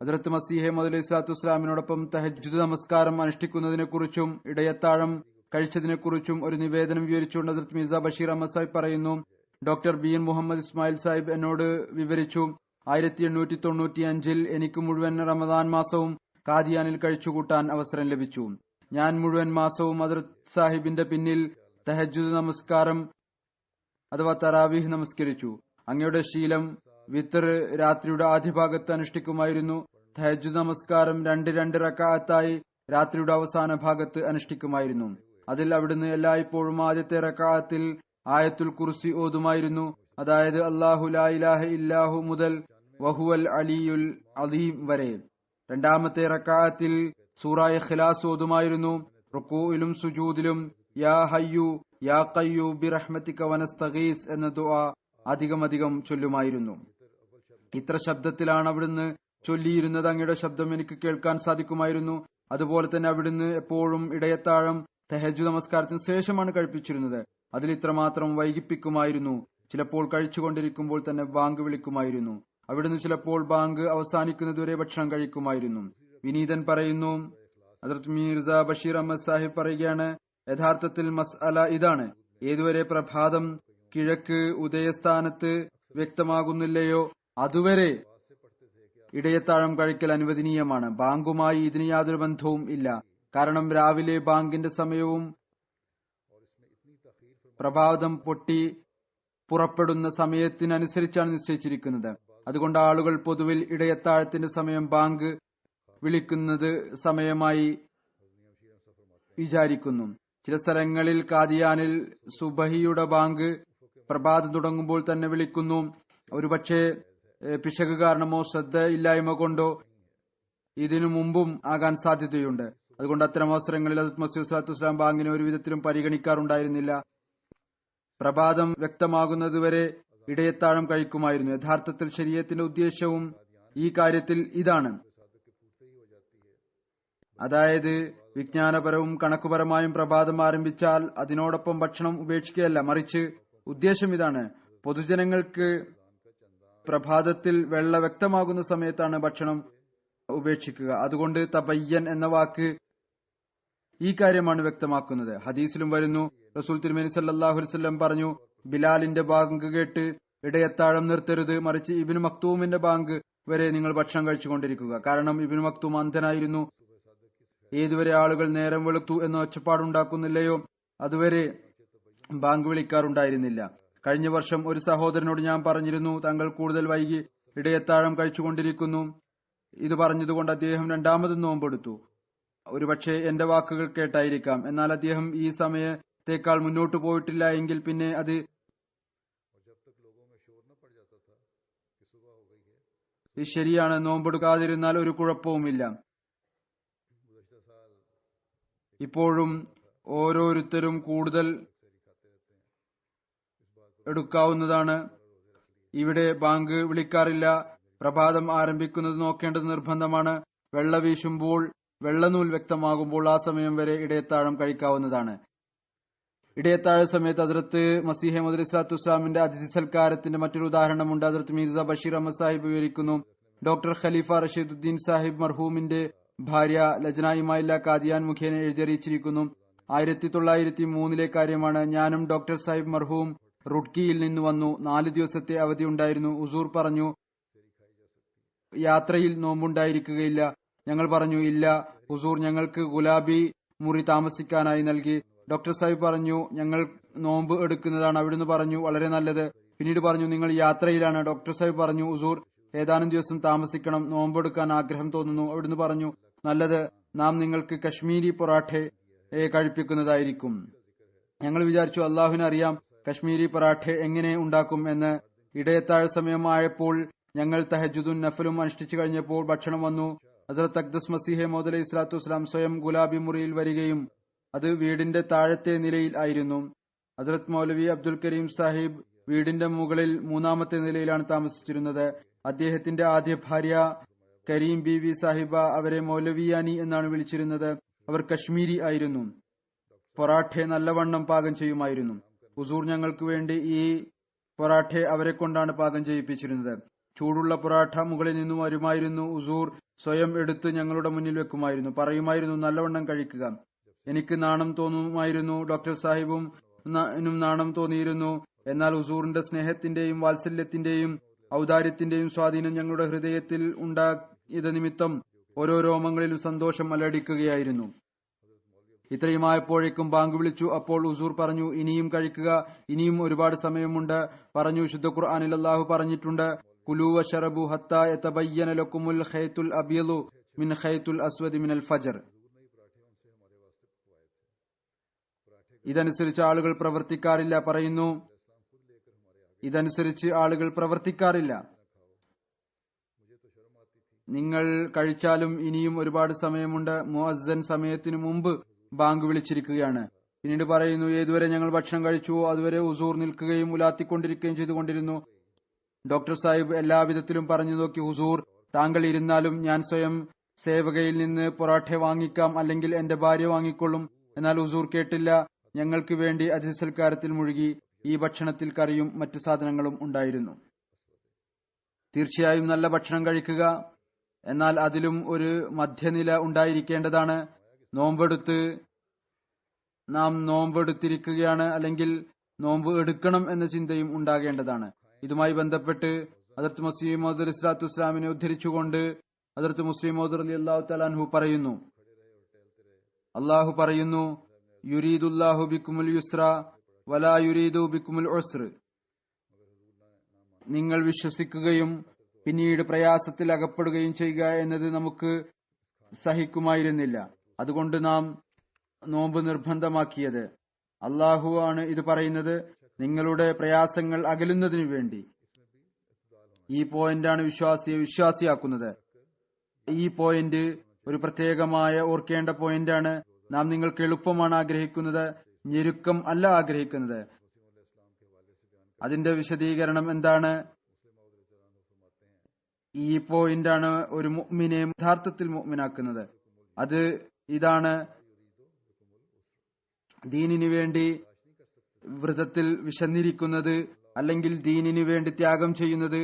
ഹദ്റത്ത് മസീഹ് മൗഊദ് അലൈഹി സ്വലാത്തു വസ്സലാമിനോടൊപ്പം തഹജ്ജുദ് നമസ്കാരം അനുഷ്ഠിക്കുന്നതിനെക്കുറിച്ചും ഇടയത്താഴം കഴിച്ചതിനെക്കുറിച്ചും ഒരു നിവേദനം വിവരിച്ചുകൊണ്ട് ഹദ്റത്ത് മിർസ ബഷീർ അഹമ്മദ് സാഹിബ് പറയുന്നു, doctor B N Muhammad Ismail Sahib എന്നോട് വിവരിച്ചു, 1895 എനിക്ക് മുഴുവൻ റമദാൻ മാസവും കാദിയാനിൽ കഴിച്ചുകൂട്ടാൻ അവസരം ലഭിച്ചു. ഞാൻ മുഴുവൻ മാസവും ഹദ്റത്ത് സാഹിബിന്റെ പിന്നിൽ തഹജ്ജുദ് നമസ്കാരം അഥവാ തറാവീഹ് നമസ്കരിച്ചു. അങ്ങയുടെ ശീലം വിത്തർ രാത്രിയുടെ ആദ്യ ഭാഗത്ത് അനുഷ്ഠിക്കുമായിരുന്നു. തഹജ്ജുദ് നമസ്കാരം 2 റക്അത്തായി രാത്രിയുടെ അവസാന ഭാഗത്ത് അനുഷ്ഠിക്കുമായിരുന്നു. അതിൽ അവിടുന്ന് എല്ലായ്പ്പോഴും ആദ്യത്തെ റക്അത്തിൽ ആയത്തുൽ കുർസി ഓതുമായിരുന്നു. അതായത് അല്ലാഹു ലാ ഇലാഹ ഇല്ലാഹു മുതൽ വഹുവൽ അലിയുൽ അലീം വരെ. രണ്ടാമത്തെ റക്അത്തിൽ സൂറ ഇഖ്ലാസ് ഓതുമായിരുന്നു. റുകൂഇലും സുജൂദിലും യാ ഹയ്യു യാ ഖയ്യൂ ബിറഹ്മതിക വനസ്തഗീസ് എന്ന ദുആ അധികമധികം ചൊല്ലുമായിരുന്നു. ഇത്ര ശബ്ദത്തിലാണ് അവിടുന്ന് ചൊല്ലിയിരുന്നത്. അങ്ങയുടെ ശബ്ദം എനിക്ക് കേൾക്കാൻ സാധിക്കുമായിരുന്നു. അതുപോലെ തന്നെ അവിടുന്ന് എപ്പോഴും ഇടയത്താഴം തഹജ്ജുദ് നമസ്കാരത്തിന് ശേഷമാണ് കഴിപ്പിച്ചിരുന്നത്. അതിൽ ഇത്രമാത്രം വൈകിപ്പിക്കുമായിരുന്നു. ചിലപ്പോൾ കഴിച്ചുകൊണ്ടിരിക്കുമ്പോൾ തന്നെ ബാങ്ക് വിളിക്കുമായിരുന്നു. അവിടുന്ന് ചിലപ്പോൾ ബാങ്ക് അവസാനിക്കുന്നതുവരെ ഭക്ഷണം കഴിക്കുമായിരുന്നു. വിനീതൻ പറയുന്നു, ഹദ്റത്ത് മിർസ ബഷീർ അഹമ്മദ് സാഹിബ് പറയുകയാണ്, യഥാർത്ഥത്തിൽ മസ്അല ഇതാണ്, ഏതുവരെ പ്രഭാതം കിഴക്ക് ഉദയസ്ഥാനത്ത് വ്യക്തമാകുന്നില്ലയോ അതുവരെ ഇടയത്താഴം കഴിക്കൽ അനുവദനീയമാണ്. ബാങ്കുമായി ഇതിന് യാതൊരു ബന്ധവും ഇല്ല. കാരണം രാവിലെ ബാങ്കിന്റെ സമയവും പ്രഭാതം പൊട്ടി പുറപ്പെടുന്ന സമയത്തിനനുസരിച്ചാണ് നിശ്ചയിച്ചിരിക്കുന്നത്. അതുകൊണ്ട് ആളുകൾ പൊതുവിൽ ഇടയത്താഴത്തിന്റെ സമയം ബാങ്ക് വിളിക്കുന്നത് സമയമായി വിചാരിക്കുന്നു. ചില സ്ഥലങ്ങളിൽ കാദിയാനിൽ സുബഹിയുടെ ബാങ്ക് പ്രഭാതം തുടങ്ങുമ്പോൾ തന്നെ വിളിക്കുന്നു. ഒരുപക്ഷെ പിശക് കാരണമോ ശ്രദ്ധയില്ലായ്മ കൊണ്ടോ ഇതിനു മുമ്പും ആകാൻ സാധ്യതയുണ്ട്. അതുകൊണ്ട് അത്തരം അവസരങ്ങളിൽ ഹദ്റത്ത് മസീഹ് സ്വല്ലല്ലാഹു അലൈഹി വസല്ലം ബാങ്കിനെ ഒരു വിധത്തിലും പരിഗണിക്കാറുണ്ടായിരുന്നില്ല. പ്രഭാതം വ്യക്തമാകുന്നതുവരെ ഇടയത്താഴം കഴിക്കുമായിരുന്നു. യഥാർത്ഥത്തിൽ ശരീഅത്തിന്റെ ഉദ്ദേശവും ഈ കാര്യത്തിൽ ഇതാണ്. അതായത് വിജ്ഞാനപരവും കണക്കുപരമായും പ്രഭാതം ആരംഭിച്ചാൽ അതിനോടൊപ്പം ഭക്ഷണം ഉപേക്ഷിക്കുകയല്ല, മറിച്ച് ഉദ്ദേശം ഇതാണ്: പൊതുജനങ്ങൾക്ക് പ്രഭാതത്തിൽ വെള്ള വ്യക്തമാകുന്ന സമയത്താണ് ഭക്ഷണം ഉപേക്ഷിക്കുക. അതുകൊണ്ട് തബയ്യൻ എന്ന വാക്ക് ഈ കാര്യമാണ് വ്യക്തമാക്കുന്നത്. ഹദീസിലും വരുന്നു, റസൂൽ തിരുമേനി സല്ലല്ലാഹു അലൈഹി വസല്ലം പറഞ്ഞു, ബിലാലിന്റെ ബാങ്ക് കേട്ട് ഇടയത്താഴം നിർത്തരുത്, മറിച്ച് ഇബ്നു മക്തൂമിന്റെ ബാങ്ക് വരെ നിങ്ങൾ ഭക്ഷണം കഴിച്ചുകൊണ്ടിരിക്കുക. കാരണം ഇബ്നു മക്തൂം അന്ധനായിരുന്നു. ഏതുവരെ ആളുകൾ നേരം വെളുത്തു എന്ന ഒച്ചപ്പാടുണ്ടാക്കുന്നില്ലയോ അതുവരെ ബാങ്ക് വിളിക്കാറുണ്ടായിരുന്നില്ല. കഴിഞ്ഞ വർഷം ഒരു സഹോദരനോട് ഞാൻ പറഞ്ഞിരുന്നു, താങ്കൾ കൂടുതൽ വൈകി ഇടയത്താഴം കഴിച്ചുകൊണ്ടിരിക്കുന്നു. ഇത് പറഞ്ഞതുകൊണ്ട് അദ്ദേഹം രണ്ടാമതും നോമ്പെടുത്തു. ഒരുപക്ഷെ എന്റെ വാക്കുകൾ കേട്ടായിരിക്കാം. എന്നാൽ അദ്ദേഹം ഈ സമയത്തേക്കാൾ മുന്നോട്ടു പോയിട്ടില്ല എങ്കിൽ പിന്നെ അത് ശരിയാണ്. നോമ്പെടുക്കാതിരുന്നാൽ ഒരു കുഴപ്പവുമില്ല. ഇപ്പോഴും ഓരോരുത്തരും കൂടുതൽ എടുക്കാവുന്നതാണ്. ഇവിടെ ബാങ്ക് വിളിക്കാറില്ല. പ്രഭാതം ആരംഭിക്കുന്നത് നോക്കേണ്ടത് നിർബന്ധമാണ്. വെള്ള വീശുമ്പോൾ, വെള്ളനൂൽ വ്യക്തമാകുമ്പോൾ ആ സമയം വരെ ഇടയത്താഴം കഴിക്കാവുന്നതാണ്. ഇടയത്താഴ സമയത്ത് ഹദ്റത്ത് മസീഹ് മൗഊദ് അലൈഹിസ്സലാത്തു വസ്സലാമിന്റെ അതിഥി സൽക്കാരത്തിന്റെ മറ്റൊരു ഉദാഹരണമുണ്ട്. ഹദ്റത്ത് മിർസ ബഷീർ അഹമ്മദ് സാഹിബ് വിവരിക്കുന്നു, ഡോക്ടർ ഖലീഫ റഷീദുദ്ദീൻ സാഹിബ് മർഹൂമിന്റെ ഭാര്യ ലജ്ന ഇമായില്ല കാദിയാൻ മുഖേന എഴുതിയറിയിച്ചിരിക്കുന്നു. 1903 കാര്യമാണ്. ഞാനും ഡോക്ടർ സാഹിബ് മർഹൂം റുഡ്കിയിൽ നിന്ന് വന്നു. 4 ദിവസത്തെ അവധി ഉണ്ടായിരുന്നു. ഹുസൂർ പറഞ്ഞു, യാത്രയിൽ നോമ്പുണ്ടായിരിക്കുകയില്ല. ഞങ്ങൾ പറഞ്ഞു, ഇല്ല ഹുസൂർ, ഞങ്ങൾക്ക് ഗുലാബി മുറി താമസിക്കാനായി നൽകി. ഡോക്ടർ സാഹിബ് പറഞ്ഞു, ഞങ്ങൾ നോമ്പ് എടുക്കുന്നതാണ്. അവിടുന്ന് പറഞ്ഞു, വളരെ നല്ലത്. പിന്നീട് പറഞ്ഞു, നിങ്ങൾ യാത്രയിലാണ്. ഡോക്ടർ സാഹിബ് പറഞ്ഞു, ഹുസൂർ, ഏതാനും ദിവസം താമസിക്കണം, നോമ്പെടുക്കാൻ ആഗ്രഹം തോന്നുന്നു. അവിടുന്ന് പറഞ്ഞു, നല്ലത്, നാം നിങ്ങൾക്ക് കശ്മീരി പൊറാഠെ കഴിപ്പിക്കുന്നതായിരിക്കും. ഞങ്ങൾ വിചാരിച്ചു, അള്ളാഹുവിന് അറിയാം കശ്മീരി പൊറാഠെ എങ്ങനെ ഉണ്ടാക്കും എന്ന്. ഇടയത്താഴ സമയമായപ്പോൾ ഞങ്ങൾ തഹജ്ജുദും നഫലും അനുഷ്ഠിച്ചു കഴിഞ്ഞപ്പോൾ ഭക്ഷണം വന്നു. ഹസ്രത്ത് അഖ്ദസ് മസീഹ് മൗഊദ് അലൈഹി സ്വലാത്തു വസ്സലാം സ്വയം ഗുലാബി മുറിയിൽ വരികയും അത് വീടിന്റെ താഴത്തെ നിലയിൽ ആയിരുന്നു. ഹസ്രത്ത് മൗലവി അബ്ദുൽ കരീം സാഹിബ് വീടിന്റെ മുകളിൽ 3ാമത്തെ നിലയിലാണ് താമസിച്ചിരുന്നത്. അദ്ദേഹത്തിന്റെ ആദ്യ ഭാര്യ കരീം ബീവി സാഹിബ അവരെ മൗലവിയാനി എന്നാണ് വിളിച്ചിരുന്നത്. അവർ കശ്മീരി ആയിരുന്നു. പൊറാഠെ നല്ലവണ്ണം പാകം ചെയ്യുമായിരുന്നു. ഹുസൂർ ഞങ്ങൾക്ക് വേണ്ടി ഈ പൊറാഠെ അവരെ കൊണ്ടാണ് പാകം ചെയ്യിപ്പിച്ചിരുന്നത്. ചൂടുള്ള പൊറാഠ മുകളിൽ നിന്നും വരുമായിരുന്നു. ഹുസൂർ സ്വയം എടുത്ത് ഞങ്ങളുടെ മുന്നിൽ വെക്കുമായിരുന്നു. പറയുമായിരുന്നു, നല്ലവണ്ണം കഴിക്കുക. എനിക്ക് നാണം തോന്നുമായിരുന്നു. ഡോക്ടർ സാഹിബും നാണം തോന്നിയിരുന്നു. എന്നാൽ ഹുസൂറിന്റെ സ്നേഹത്തിന്റെയും വാത്സല്യത്തിന്റെയും ഔദാര്യത്തിന്റെയും സ്വാധീനം ഞങ്ങളുടെ ഹൃദയത്തിൽ ഉണ്ടായത് നിമിത്തം ഓരോ രോമങ്ങളിലും സന്തോഷം അലടിക്കുകയായിരുന്നു. ഇത്രയുമായപ്പോഴേക്കും ബാങ്ക് വിളിച്ചു. അപ്പോൾ ഹുസൂർ പറഞ്ഞു, ഇനിയും കഴിക്കുക, ഇനിയും ഒരുപാട് സമയമുണ്ട്. പറഞ്ഞു, ശുദ്ധ ഖുർആനിൽ അല്ലാഹു പറഞ്ഞിട്ടുണ്ട്, കുലൂ വശറബു ഹത്താ യതബയ്യന ലക്കുമുൽ ഖൈത്തുൽ അബ്യദു മിൻ ഖൈത്തുൽ അസ്വദി മിനൽ ഫജ്ർ. ഇതനുസരിച്ച് ആളുകൾ പ്രവർത്തിക്കാറില്ല. പറയുന്നു, ഇതനുസരിച്ച് ആളുകൾ പ്രവർത്തിക്കാറില്ല. നിങ്ങൾ കഴിച്ചാലും ഇനിയും ഒരുപാട് സമയമുണ്ട്. മുഅസ്സൻ സമയത്തിനു മുമ്പ് ബാങ്ക് വിളിച്ചിരിക്കുകയാണ്. പിന്നീട് പറയുന്നു, ഏതുവരെ ഞങ്ങൾ ഭക്ഷണം കഴിച്ചുവോ അതുവരെ ഹുസൂർ നിൽക്കുകയും ഉലാത്തിക്കൊണ്ടിരിക്കുകയും ചെയ്തുകൊണ്ടിരുന്നു. ഡോക്ടർ സാഹിബ് എല്ലാവിധത്തിലും പറഞ്ഞു നോക്കി, ഹുസൂർ, താങ്കൾ ഇരുന്നാലും ഞാൻ സ്വയം സേവകയിൽ നിന്ന് പൊറാഠെ വാങ്ങിക്കാം, അല്ലെങ്കിൽ എന്റെ ഭാര്യ വാങ്ങിക്കൊള്ളും. എന്നാൽ ഹുസൂർ കേട്ടില്ല. ഞങ്ങൾക്ക് വേണ്ടി അതിഥി സൽക്കാരത്തിൽ മുഴുകി. ഈ ഭക്ഷണത്തിൽ കറിയും മറ്റു സാധനങ്ങളും ഉണ്ടായിരുന്നു. തീർച്ചയായും നല്ല ഭക്ഷണം കഴിക്കുക, എന്നാൽ അതിലും ഒരു മധ്യനില ഉണ്ടായിരിക്കേണ്ടതാണ്. നാം നോമ്പെടുത്തിരിക്കുകയാണ്, അല്ലെങ്കിൽ നോമ്പ് എടുക്കണം എന്ന ചിന്തയും ഉണ്ടാകേണ്ടതാണ്. ഇതുമായി ബന്ധപ്പെട്ട് ഹദ്റത്ത് മസീഹ് മൗഊദ് അലൈഹിസ്സലാത്തു വസ്സലാമിനെ ഉദ്ധരിച്ചുകൊണ്ട് ഹദ്റത്ത് മുസ്ലിം മൗഊദ് റളിയല്ലാഹു തആല അൻഹു പറയുന്നു, അല്ലാഹു പറയുന്നു, യുരീദുല്ലാഹു ബിക്കുമുൽ യുസ്ര വലാ യുരീദു ബിക്കുമുൽ ഉസ്ര. നിങ്ങൾ വിശ്വസിക്കുകയും പിന്നീട് പ്രയാസത്തിൽ അകപ്പെടുകയും ചെയ്യുക എന്നത് നമുക്ക് സഹിക്കുമായിരുന്നില്ല. അതുകൊണ്ട് നാം നോമ്പ് നിർബന്ധമാക്കിയത്. അള്ളാഹു ആണ് ഇത് പറയുന്നത്, നിങ്ങളുടെ പ്രയാസങ്ങൾ അകലുന്നതിനു വേണ്ടി. ഈ പോയിന്റാണ് വിശ്വാസിയെ വിശ്വാസിയാക്കുന്നത്. ഈ പോയിന്റ് ഒരു പ്രത്യേകമായ ഓർക്കേണ്ട പോയിന്റാണ്. നാം നിങ്ങൾക്ക് എളുപ്പമാണ് ആഗ്രഹിക്കുന്നത്, ഞെരുക്കം അല്ല ആഗ്രഹിക്കുന്നത്. അതിന്റെ വിശദീകരണം എന്താണ്? ഈ പോയിന്റാണ് ഒരു മുഅ്മിനെ യഥാർത്ഥത്തിൽ മുഅ്മിനാക്കുന്നത്. അത് ഇതാണ്: ദീനിനു വേണ്ടി വ്രതത്തിൽ വിശന്നിരിക്കുന്നത് അല്ലെങ്കിൽ ദീനിനു വേണ്ടി ത്യാഗം ചെയ്യുന്നത്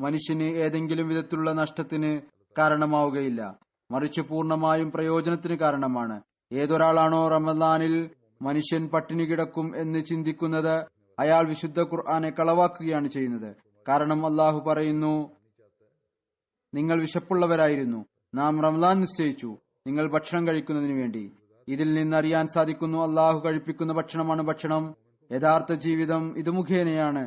മനുഷ്യന് ഏതെങ്കിലും വിധത്തിലുള്ള നഷ്ടത്തിന് കാരണമാവുകയില്ല, മറിച്ച് പൂർണ്ണമായും പ്രയോജനത്തിന് കാരണമാണ്. ഏതൊരാളാണോ റമദാനിൽ മനുഷ്യൻ പട്ടിണി കിടക്കും എന്ന് ചിന്തിക്കുന്നത്, അയാൾ വിശുദ്ധ ഖുർആനെ കളവാക്കുകയാണ് ചെയ്യുന്നത്. കാരണം അള്ളാഹു പറയുന്നു, നിങ്ങൾ വിശപ്പുള്ളവരായിരുന്നു, നാം റമദാൻ നിശ്ചയിച്ചു നിങ്ങൾ ഭക്ഷണം കഴിക്കുന്നതിന് വേണ്ടി. ഇതിൽ നിന്നറിയാൻ സാധിക്കുന്നു, അള്ളാഹു കഴിപ്പിക്കുന്ന ഭക്ഷണമാണ് ഭക്ഷണം. യഥാർത്ഥ ജീവിതം ഇത് മുഖേനയാണ്.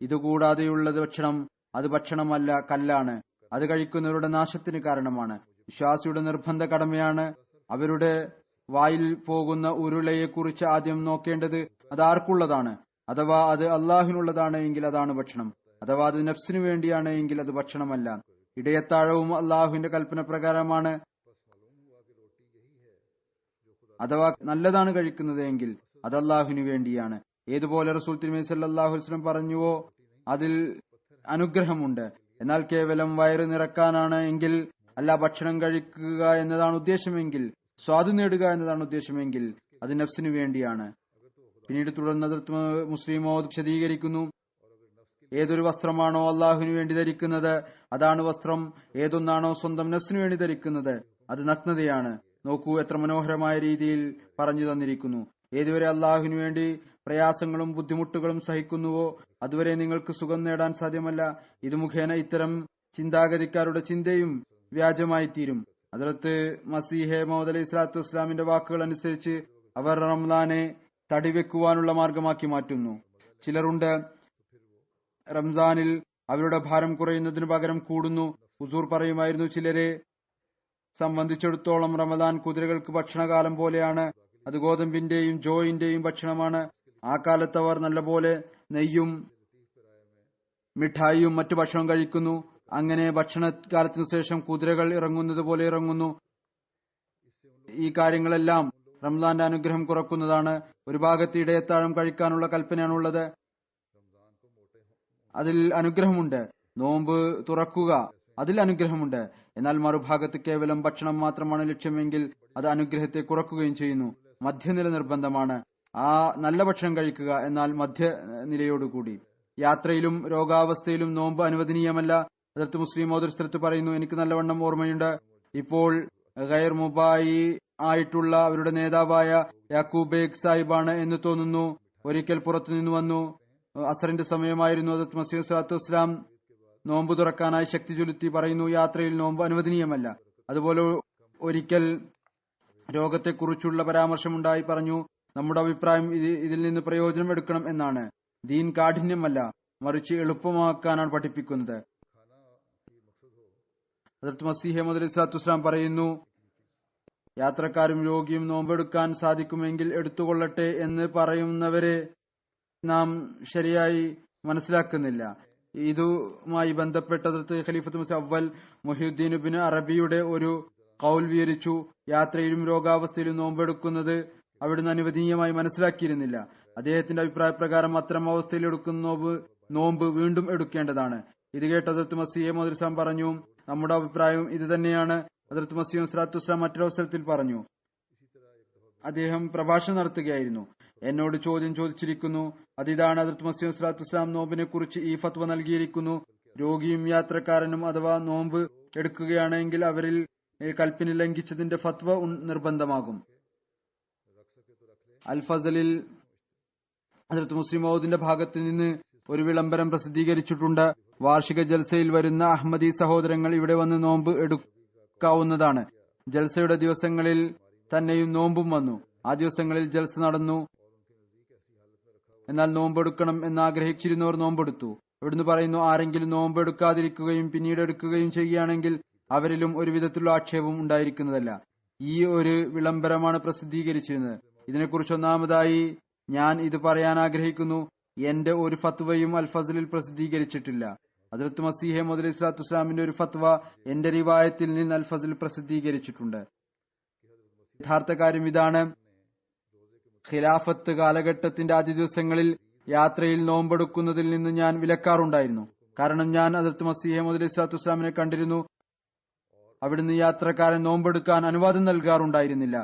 ഇതുകൂടാതെയുള്ളത് ഭക്ഷണം, അത് ഭക്ഷണമല്ല, കല്ലാണ്. അത് കഴിക്കുന്നവരുടെ നാശത്തിന് കാരണമാണ്. വിശ്വാസിയുടെ നിർബന്ധ കടമയാണ് അവരുടെ വായിൽ പോകുന്ന ഉരുളയെക്കുറിച്ച് ആദ്യം നോക്കേണ്ടത് അത് ആർക്കുള്ളതാണ്. അഥവാ അത് അള്ളാഹുവിനുള്ളതാണ് എങ്കിൽ അതാണ് ഭക്ഷണം. അഥവാ അത് നഫ്സിനു വേണ്ടിയാണ് എങ്കിൽ അത് ഭക്ഷണമല്ല. ഇടയത്താഴവും അള്ളാഹുവിന്റെ കൽപ്പന പ്രകാരമാണ്. അഥവാ നല്ലതാണ് കഴിക്കുന്നത് എങ്കിൽ അത് അള്ളാഹുവിനു വേണ്ടിയാണ്. ഏതുപോലെ റസൂൽ തിരുമേനി സല്ലല്ലാഹു അലൈഹി വസല്ലം പറഞ്ഞുവോ അതിൽ അനുഗ്രഹമുണ്ട്. എന്നാൽ കേവലം വയറ് നിറക്കാനാണ് എങ്കിൽ, അല്ല ഭക്ഷണം കഴിക്കുക എന്നതാണ് ഉദ്ദേശമെങ്കിൽ, സ്വാദ് നേടുക എന്നതാണ് ഉദ്ദേശമെങ്കിൽ അത് നഫ്സിനു വേണ്ടിയാണ്. പിന്നീട് തുടർന്ന് മുസ്ലിമോ വിശദീകരിക്കുന്നു, ഏതൊരു വസ്ത്രമാണോ അള്ളാഹുവിന് വേണ്ടി ധരിക്കുന്നത് അതാണ് വസ്ത്രം. ഏതൊന്നാണോ സ്വന്തം നഫ്സിനു വേണ്ടി ധരിക്കുന്നത് അത് നഗ്നതയാണ്. നോക്കൂ, എത്ര മനോഹരമായ രീതിയിൽ പറഞ്ഞു തന്നിരിക്കുന്നു. ഏതുവരെ അള്ളാഹുവിനു വേണ്ടി പ്രയാസങ്ങളും ബുദ്ധിമുട്ടുകളും സഹിക്കുന്നുവോ അതുവരെ നിങ്ങൾക്ക് സുഖം നേടാൻ സാധ്യമല്ല. ഇത് മുഖേന ഇത്തരം ചിന്താഗതിക്കാരുടെ ചിന്തയും വ്യാജമായി തീരും. ഹദ്റത്ത് മസീഹെ മൗഊദ് അലൈഹി സ്വലാത്തു വസ്സലാമിന്റെ വാക്കുകൾ അനുസരിച്ച് അവർ റംസാനെ തടിവെക്കുവാനുള്ള മാർഗമാക്കി മാറ്റുന്നു. ചിലരുണ്ട്, റംസാനിൽ അവരുടെ ഭാരം കുറയുന്നതിനു പകരം കൂടുന്നു. ഹുസൂർ പറയുമായിരുന്നു, ചിലരെ സംബന്ധിച്ചിടത്തോളം റമദാൻ കുതിരകൾക്ക് ഭക്ഷണകാലം പോലെയാണ്. അത് ഗോതമ്പിന്റെയും ജോയിന്റെയും ഭക്ഷണമാണ്. ആ കാലത്ത് അവർ നല്ലപോലെ നെയ്യും മിഠായിയും മറ്റു ഭക്ഷണം കഴിക്കുന്നു. അങ്ങനെ ഭക്ഷണകാലത്തിനു ശേഷം കുതിരകൾ ഇറങ്ങുന്നത് പോലെ ഇറങ്ങുന്നു. ഈ കാര്യങ്ങളെല്ലാം റംസാന്റെ അനുഗ്രഹം കുറക്കുന്നതാണ്. ഒരു ഭാഗത്ത് ഇടയത്താഴം കഴിക്കാനുള്ള കൽപ്പനയാണുള്ളത്, അതിൽ അനുഗ്രഹമുണ്ട്. നോമ്പ് തുറക്കുക, അതിൽ അനുഗ്രഹമുണ്ട്. എന്നാൽ മറുഭാഗത്ത് കേവലം ഭക്ഷണം മാത്രമാണ് ലക്ഷ്യമെങ്കിൽ അത് അനുഗ്രഹത്തെ കുറക്കുകയും ചെയ്യുന്നു. മധ്യനില നിർബന്ധമാണ്. ആ നല്ല ഭക്ഷണം കഴിക്കുക, എന്നാൽ മധ്യനിലയോടുകൂടി. യാത്രയിലും രോഗാവസ്ഥയിലും നോമ്പ് അനുവദനീയമല്ല. ഹദ്റത്ത് മുസ്ലിം ഒരു സ്ഥലത്ത് പറയുന്നു, എനിക്ക് നല്ലവണ്ണം ഓർമ്മയുണ്ട്, ഇപ്പോൾ ഗൈർ മുബായി ആയിട്ടുള്ള അവരുടെ നേതാവായ യാക്കൂബ് ബേഗ് സാഹിബാണ് എന്ന് തോന്നുന്നു. ഒരിക്കൽ പുറത്തുനിന്ന് വന്നു. അസറിന്റെ സമയമായിരുന്നു. ഹദ്റത്ത് മസീഹ് സ്വല്ലല്ലാഹു അലൈഹി വസല്ലം നോമ്പ് തുറക്കാനായി ശക്തി ചൊലുത്തി പറയുന്നു, യാത്രയിൽ നോമ്പ് അനുവദനീയമല്ല. അതുപോലെ ഒരിക്കൽ രോഗത്തെക്കുറിച്ചുള്ള പരാമർശമുണ്ടായി പറഞ്ഞു, നമ്മുടെ അഭിപ്രായം ഇതിൽ നിന്ന് പ്രയോജനം എടുക്കണം എന്നാണ്. ദീൻ കാഠിന്യമല്ല, മറിച്ച് എളുപ്പമാക്കാനാണ് പഠിപ്പിക്കുന്നത്. ഹദ്റത്ത് മസീഹ് മൗഊദ് അലൈഹി സ്വലാത്തു വസ്സലാം പറയുന്നു, യാത്രക്കാരും രോഗിയും നോമ്പെടുക്കാൻ സാധിക്കുമെങ്കിൽ എടുത്തുകൊള്ളട്ടെ എന്ന് പറയുന്നവരെ നാം ശരിയായി മനസ്സിലാക്കുന്നില്ല. ഇതുമായി ബന്ധപ്പെട്ട ഹദ്റത്ത് ഖലീഫത്തുൽ മസീഹ് അവ്വൽ മുഹ്യിദ്ദീൻ ഇബ്നു അറബിയുടെ ഒരു ഖൗൽ വിവരിച്ചു. യാത്രയിലും രോഗാവസ്ഥയിലും നോമ്പെടുക്കുന്നത് അവിടുന്ന് അനുവദനീയമായി മനസ്സിലാക്കിയിരുന്നില്ല. അദ്ദേഹത്തിന്റെ അഭിപ്രായ പ്രകാരം അത്തരം അവസ്ഥയിൽ എടുക്കുന്ന നോമ്പ് വീണ്ടും എടുക്കേണ്ടതാണ്. ഇത് കേട്ട് ഹദ്റത്ത് മസീഹ് മൗഊദ് അലൈഹി സ്വലാം പറഞ്ഞു, നമ്മുടെ അഭിപ്രായം ഇത് തന്നെയാണ്. ഹദ്റത്ത് മസീഹ് സ്വല്ലല്ലാഹു അലൈഹി വസല്ലം മറ്റൊരവസരത്തിൽ പറഞ്ഞു, അദ്ദേഹം പ്രഭാഷണം നടത്തുകയായിരുന്നു. എന്നോട് ചോദ്യം ചോദിച്ചിരിക്കുന്നു. അതിതാണ്, ഹദ്റത്ത് മസീഹ് സ്വല്ലല്ലാഹു അലൈഹി വസല്ലം നോമ്പിനെ കുറിച്ച് ഈ ഫത്വ നൽകിയിരിക്കുന്നു, രോഗിയും യാത്രക്കാരനും അഥവാ നോമ്പ് എടുക്കുകയാണെങ്കിൽ അവരിൽ കൽപ്പിന് ലംഘിച്ചതിന്റെ ഫത്വ നിർബന്ധമാകും. അൽ ഫസലിൽ ഹദ്റത്ത് മുസ്ലിം മൗഊദിന്റെ ഭാഗത്ത് നിന്ന് ഒരു വിളംബരം പ്രസിദ്ധീകരിച്ചിട്ടുണ്ട്. വാർഷിക ജൽസയിൽ വരുന്ന അഹമ്മദി സഹോദരങ്ങൾ ഇവിടെ വന്ന് നോമ്പ് എടുക്കാവുന്നതാണ്. ജൽസയുടെ ദിവസങ്ങളിൽ തന്നെയും നോമ്പും വന്നു. ആ ദിവസങ്ങളിൽ ജൽസ നടന്നു. എന്നാൽ നോമ്പെടുക്കണം എന്ന് ആഗ്രഹിച്ചിരുന്നവർ നോമ്പെടുത്തു. ഇവിടുന്ന് പറയുന്നു, ആരെങ്കിലും നോമ്പെടുക്കാതിരിക്കുകയും പിന്നീട് എടുക്കുകയും ചെയ്യുകയാണെങ്കിൽ അവരിലും ഒരു വിധത്തിലുള്ള ആക്ഷേപം ഉണ്ടായിരിക്കുന്നതല്ല. ഈ ഒരു വിളംബരമാണ് പ്രസിദ്ധീകരിച്ചിരുന്നത്. ഇതിനെക്കുറിച്ച് ഒന്നാമതായി ഞാൻ ഇത് പറയാൻ ആഗ്രഹിക്കുന്നു. എന്റെ ഒരു ഫത്വയും അൽ ഫസലിൽ പ്രസിദ്ധീകരിച്ചിട്ടില്ല. ഹദ്റത്ത് മസീഹ് മൗഊദ് അലൈഹി സ്വലാത്തു വസ്സലാമിന്റെ ഒരു ഫത്വ എന്റെ റിവായത്തിൽ നിന്ന് അൽ ഫസൽ പ്രസിദ്ധീകരിച്ചിട്ടുണ്ട്. യഥാർത്ഥ കാര്യം ഇതാണ്: ഖിലാഫത്ത് കാലഘട്ടത്തിന്റെ ആദ്യ ദിവസങ്ങളിൽ യാത്രയിൽ നോമ്പെടുക്കുന്നതിൽ നിന്ന് ഞാൻ വിലക്കാറുണ്ടായിരുന്നു. കാരണം ഞാൻ ഹദ്റത്ത് മസീഹ് മൗഊദ് അലൈഹി സ്വലാത്തു വസ്സലാമിനെ കണ്ടിരുന്നു. അവിടുന്ന് യാത്രക്കാരൻ നോമ്പെടുക്കാൻ അനുവാദം നൽകാറുണ്ടായിരുന്നില്ല.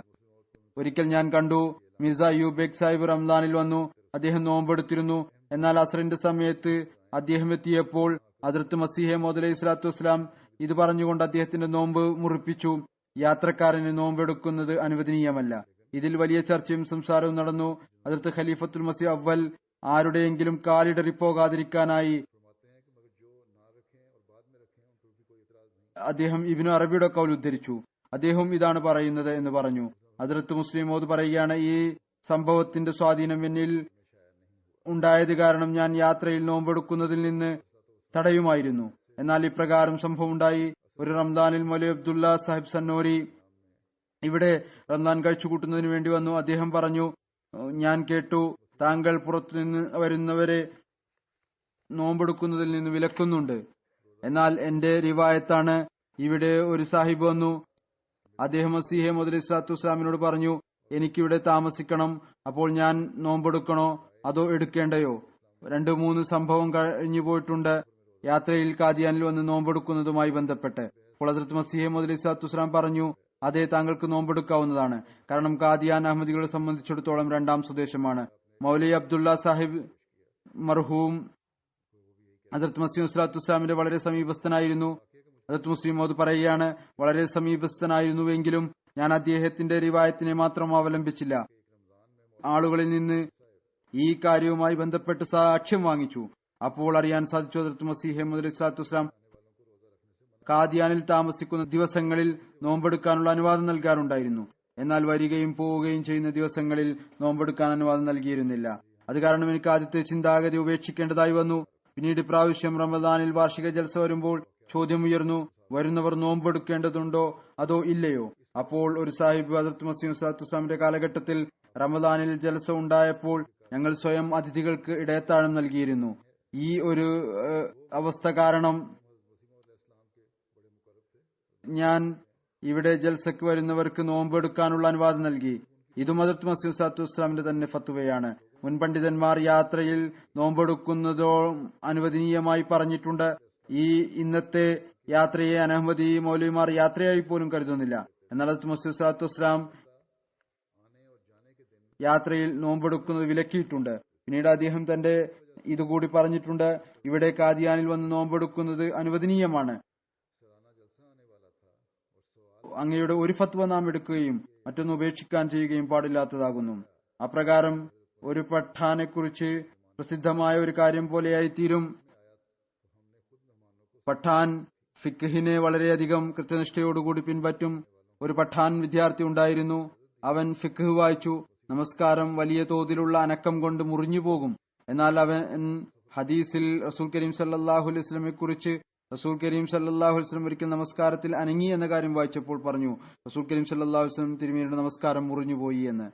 ഒരിക്കൽ ഞാൻ കണ്ടു, മിർസ അയ്യൂബ് ബേഗ് സാഹിബ് റംദാനിൽ വന്നു. അദ്ദേഹം നോമ്പെടുത്തിരുന്നു. എന്നാൽ അസ്റിന്റെ സമയത്ത് അദ്ദേഹം എത്തിയപ്പോൾ ഹദ്റത്ത് മസീഹ് മൗഊദ് അലൈഹി സ്വലാത്തു വസ്സലാം ഇത് പറഞ്ഞുകൊണ്ട് അദ്ദേഹത്തിന്റെ നോമ്പ് മുറിപ്പിച്ചു. യാത്രക്കാരന് നോമ്പെടുക്കുന്നത് അനുവദനീയമല്ല. ഇതിൽ വലിയ ചർച്ചയും സംസാരവും നടന്നു. ഹദ്റത്ത് ഖലീഫത്തുൽ മസീഹ് അവ്വൽ ആരുടെയെങ്കിലും കാലിടറിപ്പോകാതിരിക്കാനായി അദ്ദേഹം ഇബ്നു അറബിയുടെ കൗൽ ഉദ്ധരിച്ചു. അദ്ദേഹം ഇതാണ് പറയുന്നത് എന്ന് പറഞ്ഞു. ഹദ്റത്ത് മുസ്ലിം മൗദ് പറയുകയാണ്, ഈ സംഭവത്തിന്റെ സ്വാധീനം എന്നിൽ ഉണ്ടായത് കാരണം ഞാൻ യാത്രയിൽ നോമ്പെടുക്കുന്നതിൽ നിന്ന് തടയുമായിരുന്നു. എന്നാൽ ഇപ്രകാരം സംഭവം ഉണ്ടായി. ഒരു റംദാനിൽ മൗലവി അബ്ദുള്ള സാഹിബ് സന്നോരി ഇവിടെ റംദാൻ കഴിച്ചുകൂട്ടുന്നതിന് വേണ്ടി വന്നു. അദ്ദേഹം പറഞ്ഞു, ഞാൻ കേട്ടു താങ്കൾ പുറത്തുനിന്ന് വരുന്നവരെ നോമ്പെടുക്കുന്നതിൽ നിന്ന് വിലക്കുന്നുണ്ട്. എന്നാൽ എന്റെ റിവായത്താണ്. ഇവിടെ ഒരു സാഹിബ് വന്നു. അദ്ദേഹം മസീഹ് മൗഊദ് അലൈഹി സ്വലാത്തു വസ്സലാമിനോട് പറഞ്ഞു, എനിക്കിവിടെ താമസിക്കണം. അപ്പോൾ ഞാൻ നോമ്പെടുക്കണോ അതോ എടുക്കേണ്ടയോ? 2-3 സംഭവം കഴിഞ്ഞു പോയിട്ടുണ്ട് യാത്രയിൽ കാദിയാനിൽ വന്ന് നോമ്പെടുക്കുന്നതുമായി ബന്ധപ്പെട്ട്. അപ്പോൾ ഹദ്റത്ത് മസീഹ് മൗഊദ് അലൈഹി സ്വലാത്തു വസ്സലാം പറഞ്ഞു, അതെ, താങ്കൾക്ക് നോമ്പെടുക്കാവുന്നതാണ്. കാരണം കാദിയാൻ അഹമ്മദികളെ സംബന്ധിച്ചിടത്തോളം 2ാം സ്വദേശമാണ്. മൗലവി അബ്ദുള്ള സാഹിബ് മർഹൂം ഹദ്റത്ത് മസീഹ് സ്വലാത്തു വസ്സലാമിന്റെ വളരെ സമീപസ്ഥനായിരുന്നു. ഹദ്റത്ത് മുസ്ലിം മൗദ് പറയുകയാണ്, വളരെ സമീപസ്ഥനായിരുന്നുവെങ്കിലും ഞാൻ അദ്ദേഹത്തിന്റെ റിവായത്തിനെ മാത്രം അവലംബിച്ചില്ല. ആളുകളിൽ നിന്ന് ഈ കാര്യവുമായി ബന്ധപ്പെട്ട് സാക്ഷ്യം വാങ്ങിച്ചു. അപ്പോൾ അറിയാൻ സാധിച്ചു, ഹദ്റത്ത് മസീഹ് മൗഊദ് അലൈഹി സ്വലാത്തു വസ്സലാം കാദിയാനിൽ താമസിക്കുന്ന ദിവസങ്ങളിൽ നോമ്പെടുക്കാനുള്ള അനുവാദം നൽകാറുണ്ടായിരുന്നു. എന്നാൽ വരികയും പോവുകയും ചെയ്യുന്ന ദിവസങ്ങളിൽ നോമ്പെടുക്കാൻ അനുവാദം നൽകിയിരുന്നില്ല. അത് കാരണം എനിക്ക് ആദ്യത്തെ ചിന്താഗതി ഉപേക്ഷിക്കേണ്ടതായി വന്നു. പിന്നീട് ഇപ്രാവശ്യം റമദാനിൽ വാർഷിക ജൽസ വരുമ്പോൾ ചോദ്യം ഉയർന്നു, വരുന്നവർ നോമ്പെടുക്കേണ്ടതുണ്ടോ അതോ ഇല്ലയോ? അപ്പോൾ ഒരു സാഹിബ് ഹദ്റത്ത് മസീഹ് സ്വലാത്തു വസ്സലാമിന്റെ കാലഘട്ടത്തിൽ റമദാനിൽ ജൽസ ഉണ്ടായപ്പോൾ ഞങ്ങൾ സ്വയം അതിഥികൾക്ക് ഇടയത്താഴം നൽകിയിരുന്നു. ഈ ഒരു അവസ്ഥ കാരണം ഞാൻ ഇവിടെ ജൽസക്ക് വരുന്നവർക്ക് നോമ്പെടുക്കാനുള്ള അനുവാദം നൽകി. ഇതും ഹദ്റത്ത് മസീഹ് സ്വലാത്തു വസ്സലാമിന്റെ തന്നെ ഫത്വയാണ്. മുൻ പണ്ഡിതന്മാർ യാത്രയിൽ നോമ്പെടുക്കുന്നതോ അനുവദനീയമായി പറഞ്ഞിട്ടുണ്ട്. ഈ ഇന്നത്തെ യാത്രയെ അനഹമ്മദി മൗലവിമാർ യാത്രയായി പോലും കരുതുന്നില്ല. എന്നാൽ ഹദ്റത്ത് മസീഹ് സ്വലാത്തു വസ്സലാം യാത്രയിൽ നോമ്പെടുക്കുന്നത് വിലക്കിയിട്ടുണ്ട്. പിന്നീട് അദ്ദേഹം തന്റെ ഇതുകൂടി പറഞ്ഞിട്ടുണ്ട്, ഇവിടെ കാദിയാനിൽ വന്ന് നോമ്പെടുക്കുന്നത് അനുവദനീയമാണ്. അങ്ങയുടെ ഒരു ഫത്വ നാം എടുക്കുകയും മറ്റൊന്ന് ഉപേക്ഷിക്കാൻ ചെയ്യുകയും പാടില്ലാത്തതാകുന്നു. അപ്രകാരം ഒരു പഠാനെ കുറിച്ച് പ്രസിദ്ധമായ ഒരു കാര്യം പോലെയായി തീരും. പഠാൻ ഫിഖ്ഹിനെ വളരെയധികം കൃത്യനിഷ്ഠയോടുകൂടി പിൻപറ്റും. ഒരു പഠാൻ വിദ്യാർത്ഥി ഉണ്ടായിരുന്നു. അവൻ ഫിഖ്ഹ് വായിച്ചു. നമസ്കാരം വലിയ തോതിലുള്ള അനക്കം കൊണ്ട് മുറിഞ്ഞു പോകും. എന്നാൽ അവൻ ഹദീസിൽ റസൂൽ കരീം സല്ലല്ലാഹു അലൈഹി വസല്ലമയെ കുറിച്ച് റസൂൽ കരീം സല്ലല്ലാഹു അലൈഹി വസല്ലം ഒരിക്കൽ നമസ്കാരത്തിൽ അനങ്ങി എന്ന കാര്യം വായിച്ചപ്പോൾ പറഞ്ഞു, റസൂൽ കരീം സല്ലല്ലാഹു അലൈഹി വസല്ലം തിരുമേനിയുടെ നമസ്കാരം മുറിഞ്ഞുപോയി എന്ന്.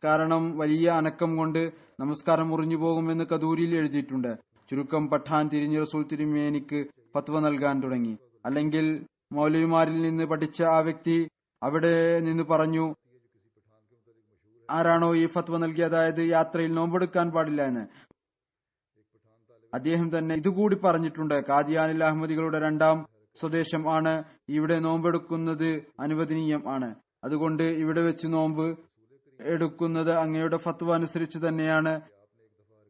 കാരണം വലിയ അനക്കം കൊണ്ട് നമസ്കാരം മുറിഞ്ഞു പോകുമെന്ന് കദൂരിയിൽ എഴുതിയിട്ടുണ്ട്. ചുരുക്കം പഠാൻ തിരിഞ്ഞ് റസൂൽ തിരുമേനിക്ക് ഫത്വ നൽകാൻ തുടങ്ങി. അല്ലെങ്കിൽ മൗലവിമാരിൽ നിന്ന് പഠിച്ച ആ വ്യക്തി അവിടെ നിന്ന് പറഞ്ഞു, ആരാണോ ഈ ഫത്വ നൽകി, അതായത് യാത്രയിൽ നോമ്പെടുക്കാൻ പാടില്ല എന്ന്, അദ്ദേഹം തന്നെ ഇതുകൂടി പറഞ്ഞിട്ടുണ്ട്, കാദിയാനിൽ അഹമ്മദികളുടെ 2ാം സ്വദേശം ആണ്. ഇവിടെ നോമ്പെടുക്കുന്നത് അനുവദനീയം ആണ്. അതുകൊണ്ട് ഇവിടെ വെച്ച് നോമ്പ് എടുക്കുന്നത് അങ്ങയുടെ ഫത്വ അനുസരിച്ച് തന്നെയാണ്.